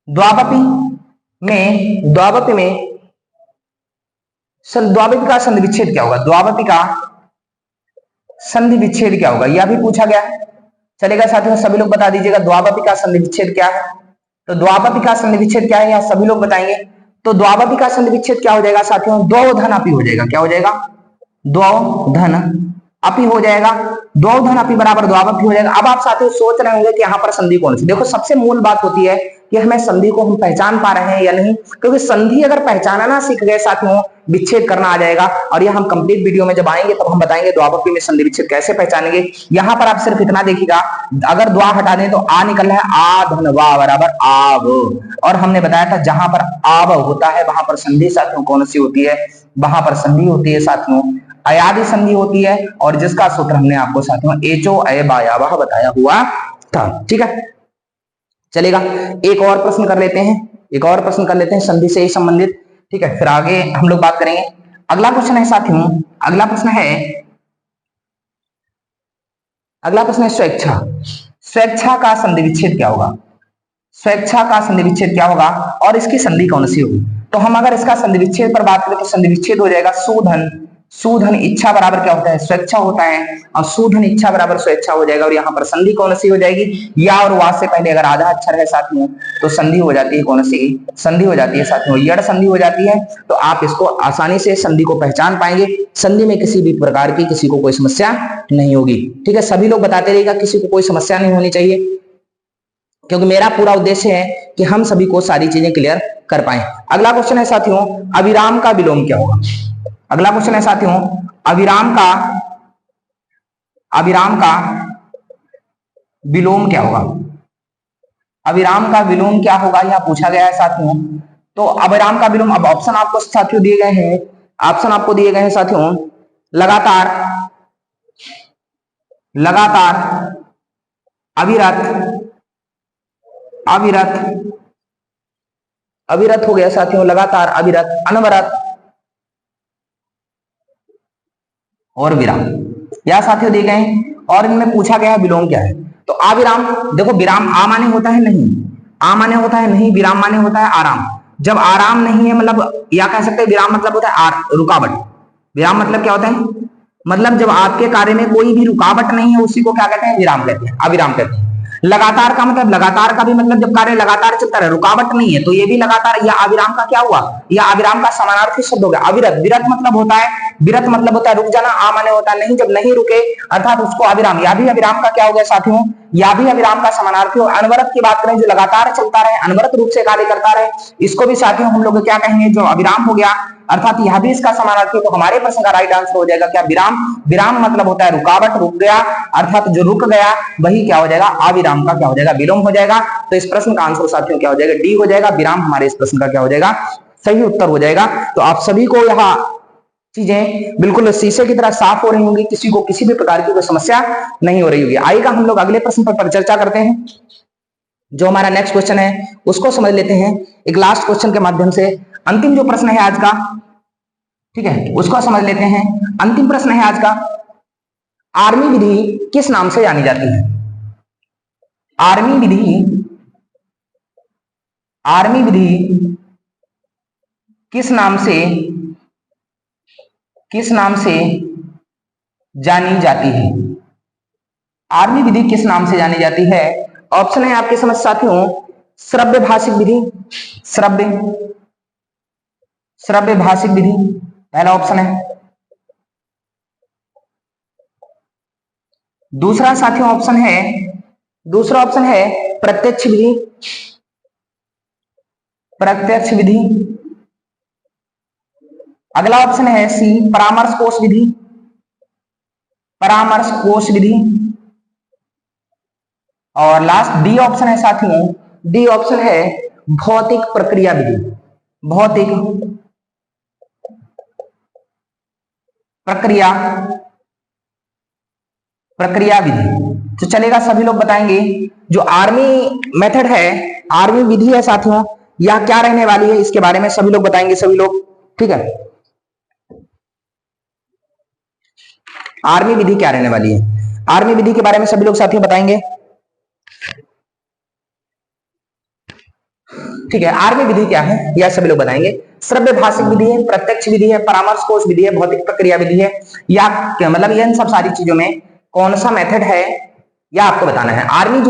द्वावपी में द्वावपी का संधि विच्छेद क्या होगा? द्वावपी का संधि विच्छेद क्या होगा? यह भी पूछा गया। चलेगा साथियों, सभी लोग बता दीजिएगा द्वावपी का संधि विच्छेद क्या है। तो द्वावपी का संधि विच्छेद क्या है, यह सभी लोग बताएंगे। तो द्वावपी का संधि विच्छेद क्या हो जाएगा साथियों? द्वौ धन अपी हो जाएगा। क्या हो जाएगा? द्वौ धन अपी हो जाएगा। द्वौ धन अपी बराबर द्वावपी हो जाएगा। अब आप साथियों सोच रहे होंगे कि यहाँ पर संधि कौन सी? देखो सबसे मूल बात होती है कि हमें संधि को हम पहचान पा रहे हैं या नहीं, क्योंकि संधि अगर पहचानना सीख गए साथियों, विच्छेद करना आ जाएगा। और यह हम कंप्लीट वीडियो में जब आएंगे तब हम बताएंगे द्वावपी में संधि विच्छेद कैसे पहचानेंगे। यहां पर आप सिर्फ इतना देखिएगा, अगर द्वा हटा दें तो आ निकल रहा है, आ धन वा बराबर आव। और हमने बताया था जहां पर आव होता है वहां पर संधि साथियों कौन सी होती है? वहां पर संधि होती है साथियों अयादि संधि होती है, और जिसका सूत्र हमने आपको साथियों एचो अय बायावह बताया हुआ था। ठीक है, चलेगा। एक और प्रश्न कर लेते हैं, संधि से ही संबंधित। ठीक है, फिर आगे हम लोग बात करेंगे। अगला प्रश्न है साथियों, अगला प्रश्न है स्वेच्छा का संधि विच्छेद क्या होगा? स्वेच्छा का संधि विच्छेद क्या होगा और इसकी संधि कौन सी होगी? तो हम अगर इसका संधि विच्छेद पर बात करें तो संधि विच्छेद हो जाएगा सुधन इच्छा बराबर क्या होता है? स्वेच्छा होता है, और सुधन इच्छा बराबर स्वेच्छा हो जाएगा। और यहाँ पर संधि कौन सी हो जाएगी? या और वा से पहले अगर आधा अक्षर है साथियों तो संधि हो जाती है कौन सी? संधि हो जाती है साथियों यड़ संधि हो जाती है। तो आप इसको आसानी से संधि को पहचान पाएंगे। संधि में किसी भी प्रकार की किसी को कोई समस्या नहीं होगी। ठीक है, सभी लोग बताते रहिएगा किसी को कोई समस्या नहीं होनी चाहिए, क्योंकि मेरा पूरा उद्देश्य है कि हम सभी को सारी चीजें क्लियर कर पाए। अगला क्वेश्चन है साथियों अविराम का विलोम क्या होगा? अगला क्वेश्चन है साथियों अविराम का विलोम क्या होगा? अविराम का विलोम क्या होगा यह पूछा गया है साथियों। तो अविराम का विलोम, अब ऑप्शन आपको साथियों दिए गए हैं, साथियों लगातार, अविरत हो गया साथियों, लगातार, अविरत, अनवरत, और विराम, या साथियों दिए गए और इनमें पूछा गया है विलोम क्या है। तो अविराम, देखो विराम आ माने होता है नहीं, आ माने होता है नहीं, विराम माने होता है आराम। जब आराम नहीं है मतलब, या कह सकते हैं विराम मतलब होता है रुकावट। विराम मतलब क्या होता है, मतलब जब आपके कार्य में कोई भी रुकावट नहीं है उसी को क्या कहते हैं, विराम कहते हैं, अविराम कहते हैं। लगातार का मतलब, लगातार का भी मतलब जब कार्य लगातार चलता रहे, रुकावट नहीं है, तो ये भी लगातार, या अविराम का क्या हुआ, या अविराम का समानार्थी शब्द हो गया अविरत। विरत मतलब होता है, विरत मतलब होता है रुक जाना, आ माने होता है नहीं, जब नहीं रुके अर्थात उसको अविराम। या भी अविराम का क्या हो गया साथियों, या भी अविराम का समानार्थी हो। अनवरत की बात करें जो लगातार चलता रहे, अनवरत रूप से कार्य करता रहे, इसको भी साथियों हम लोग क्या कहेंगे, जो अविराम हो गया, अर्थात यह भी इसका समानार्थी। तो हमारे प्रश्न का राइट आंसर हो जाएगा क्या, विराम। विराम मतलब होता है रुकावट, रुक गया, अर्थात जो रुक गया वही क्या हो जाएगा, अविराम का क्या हो जाएगा, विलोम हो जाएगा। तो इस प्रश्न का आंसर साथियों क्या हो जाएगा, डी हो जाएगा। विराम हमारे इस प्रश्न का क्या हो जाएगा, सही उत्तर हो जाएगा। तो आप सभी को यहाँ चीजें बिल्कुल शीशे की तरह साफ हो रही होंगी, किसी को किसी भी प्रकार की कोई समस्या नहीं हो रही होगी। आइएगा हम लोग अगले प्रश्न पर चर्चा करते हैं। जो हमारा नेक्स्ट क्वेश्चन है उसको समझ लेते हैं एक लास्ट क्वेश्चन के माध्यम से। अंतिम जो प्रश्न है आज का, ठीक है, उसको समझ लेते हैं। अंतिम प्रश्न है आज का, आर्मी विधि किस नाम से जानी जाती है। आर्मी विधि, आर्मी विधि किस नाम से, किस नाम से जानी जाती है। आर्मी विधि किस नाम से जानी जाती है। ऑप्शन है आपके समझ साथियों, श्रव्य भाषिक विधि, श्रव्य, श्रव्य भाषिक विधि पहला ऑप्शन है। दूसरा साथियों ऑप्शन है, दूसरा ऑप्शन है प्रत्यक्ष विधि, प्रत्यक्ष विधि। अगला ऑप्शन है सी परामर्श कोश विधि, परामर्श कोश विधि। और लास्ट डी ऑप्शन है साथियों, डी ऑप्शन है भौतिक प्रक्रिया विधि, भौतिक प्रक्रिया, प्रक्रिया विधि। तो चलेगा, सभी लोग बताएंगे जो आर्मी मेथड है, आर्मी विधि है साथियों, यह क्या रहने वाली है इसके बारे में सभी लोग बताएंगे, सभी लोग, ठीक है। आर्मी विधि क्या रहने वाली है, आर्मी विधि के बारे में सभी लोग साथियों बताएंगे, ठीक है। आर्मी विधि क्या है यह सभी लोग बताएंगे। श्रव्य भाषिक विधि है, प्रत्यक्ष विधि है, परामर्श कोश विधि है, भौतिक प्रक्रिया विधि है, या मतलब इन सब सारी चीजों में कौन सा मेथड है यह आपको बताना है। आर्मी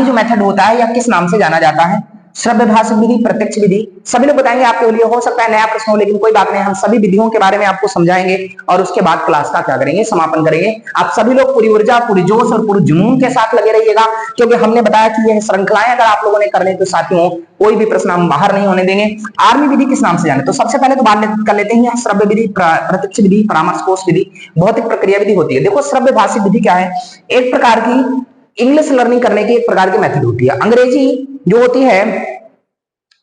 जो मेथड होता है यह किस नाम से जाना जाता है, श्रव्य भाषिक विधि, प्रत्यक्ष विधि, सभी लोग बताएंगे। आपके लिए हो सकता है नया प्रश्न हो, लेकिन कोई बात नहीं, हम सभी विधियों के बारे में आपको समझाएंगे और उसके बाद क्लास का क्या करेंगे, समापन करेंगे। आप सभी लोग पूरी ऊर्जा, पूरी जोश और पूरी जुनून के साथ लगे रहिएगा, क्योंकि हमने बताया कि यह श्रृंखलाएं अगर आप लोगों ने करने तो साथियों कोई भी प्रश्न हम बाहर नहीं होने देंगे। आर्मी विधि किस नाम से जाने, तो सबसे पहले तो बात कर लेते हैं श्रव्य विधि, प्रत्यक्ष विधि, परामर्श कोश विधि, भौतिक प्रक्रिया विधि होती है। देखो श्रव्य भाषिक विधि क्या है, एक प्रकार की इंग्लिश लर्निंग करने की एक प्रकार की मेथड होती है। अंग्रेजी जो होती है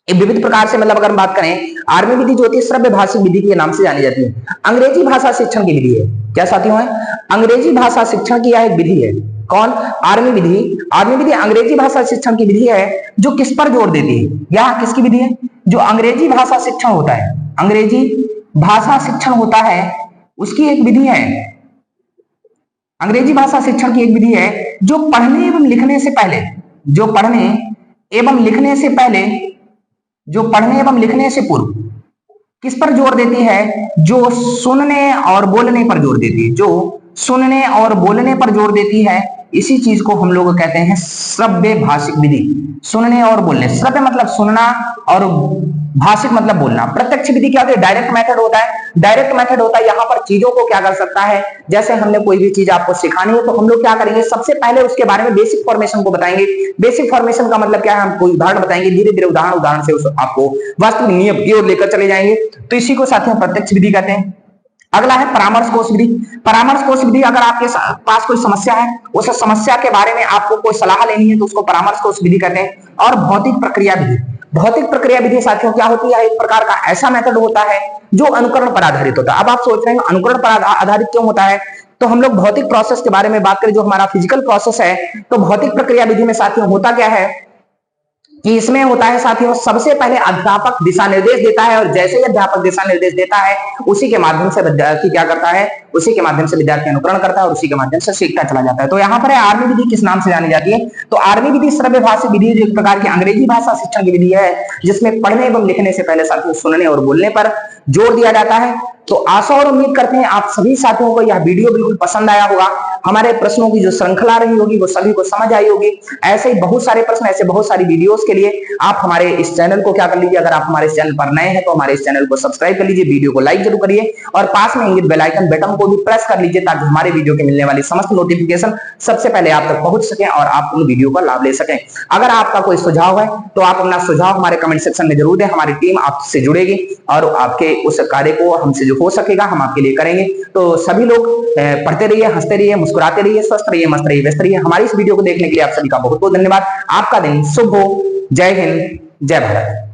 विविध प्रकार से, मतलब अगर हम बात करें, आर्मी विधि जो होती है श्रव्य भाषिक विधि के नाम से जानी जाती है। अंग्रेजी भाषा शिक्षण की विधि है, क्या साथियों है, अंग्रेजी भाषा शिक्षण की यह एक विधि है। कौन, आर्मी विधि। आर्मी विधि अंग्रेजी भाषा शिक्षण की विधि है जो किस पर जोर देती है, यह किसकी विधि है, जो अंग्रेजी भाषा शिक्षण होता है, अंग्रेजी भाषा शिक्षण होता है उसकी एक विधि है। अंग्रेजी भाषा शिक्षण की एक विधि है जो पढ़ने एवं लिखने से पहले, जो पढ़ने एवं लिखने से पहले, जो पढ़ने एवं लिखने से पूर्व किस पर जोर देती है, जो सुनने और बोलने पर जोर देती है, जो सुनने और बोलने पर जोर देती है। इसी चीज को हम लोग कहते हैं श्रव्य भाषिक विधि, सुनने और बोलने। श्रव्य मतलब सुनना और भाषिक मतलब बोलना। प्रत्यक्ष विधि क्या होती है, डायरेक्ट मेथड होता है, डायरेक्ट मेथड होता है, यहाँ पर चीजों को क्या कर सकता है, जैसे हमने कोई भी चीज आपको सिखानी है तो हम लोग क्या करेंगे, सबसे पहले उसके बारे में बेसिक फॉर्मेशन को बताएंगे। बेसिक फॉर्मेशन का मतलब क्या है, हम कोई उदाहरण बताएंगे, धीरे धीरे उदाहरण से आपको वास्तविक नियम की ओर लेकर चले जाएंगे। तो इसी को साथियों प्रत्यक्ष विधि कहते हैं। अगला है परामर्श कोश विधि। परामर्श कोश विधि, अगर आपके पास कोई समस्या है, उस समस्या के बारे में आपको कोई सलाह लेनी है तो उसको परामर्श कोश विधि कहते हैं। और भौतिक प्रक्रिया विधि, भौतिक प्रक्रिया विधि साथियों क्या होती है, एक प्रकार का ऐसा मेथड होता है जो अनुकरण पर आधारित होता है। अब आप सोच रहे हैं अनुकरण पर आधारित क्यों होता है, तो हम लोग भौतिक प्रोसेस के बारे में बात करें, जो हमारा फिजिकल प्रोसेस है, तो भौतिक प्रक्रिया विधि में साथियों होता क्या है, कि इसमें होता है साथियों, सबसे पहले अध्यापक दिशा निर्देश देता है और जैसे ही अध्यापक दिशा निर्देश देता है उसी के माध्यम से विद्यार्थी क्या करता है, उसी के माध्यम से विद्यार्थी अनुकरण करता है और उसी के माध्यम से सीखता चला जाता है। तो यहाँ पर है आर्मी विधि किस नाम से जानी जाती है? तो आर्मी विधि श्रव्य भाषी विधि, जो एक प्रकार की अंग्रेजी भाषा शिक्षण की विधि है, जिसमें पढ़ने एवं लिखने से पहले साथियों सुनने और बोलने पर जोर दिया जाता है। तो आशा और उम्मीद करते हैं आप सभी साथियों को यह वीडियो बिल्कुल पसंद आया होगा। हमारे प्रश्नों की जो श्रृंखला रही होगी वो सभी को समझ आई होगी। ऐसे ही बहुत सारे प्रश्न, ऐसे बहुत सारी वीडियोस के लिए आप हमारे इस चैनल को क्या कर लीजिए, अगर आप हमारे इस चैनल पर नए हैं तो हमारे इस चैनल को सब्सक्राइब कर लीजिए, वीडियो को लाइक जरूर करिए और पास में इंगित बेल आइकन बटन को भी प्रेस कर लीजिए ताकि हमारे वीडियो के मिलने वाली समस्त नोटिफिकेशन सबसे पहले आप तक पहुंच सके और आप उन वीडियो का लाभ ले सकें। अगर आपका कोई सुझाव है तो आप अपना सुझाव हमारे कमेंट सेक्शन में जरूर दें, हमारी टीम आपसे जुड़ेगी और आपके उस कार्य को हमसे जो हो सकेगा हम आपके लिए करेंगे। तो सभी लोग पढ़ते रहिए, हंसते रहिए, मुस्कुराते रहिए, स्वस्थ रहिए, मस्त रहिए, व्यस्त रहिए। हमारी इस वीडियो को देखने के लिए आप सभी का बहुत बहुत धन्यवाद। आपका दिन शुभ हो। जय हिंद, जय भारत।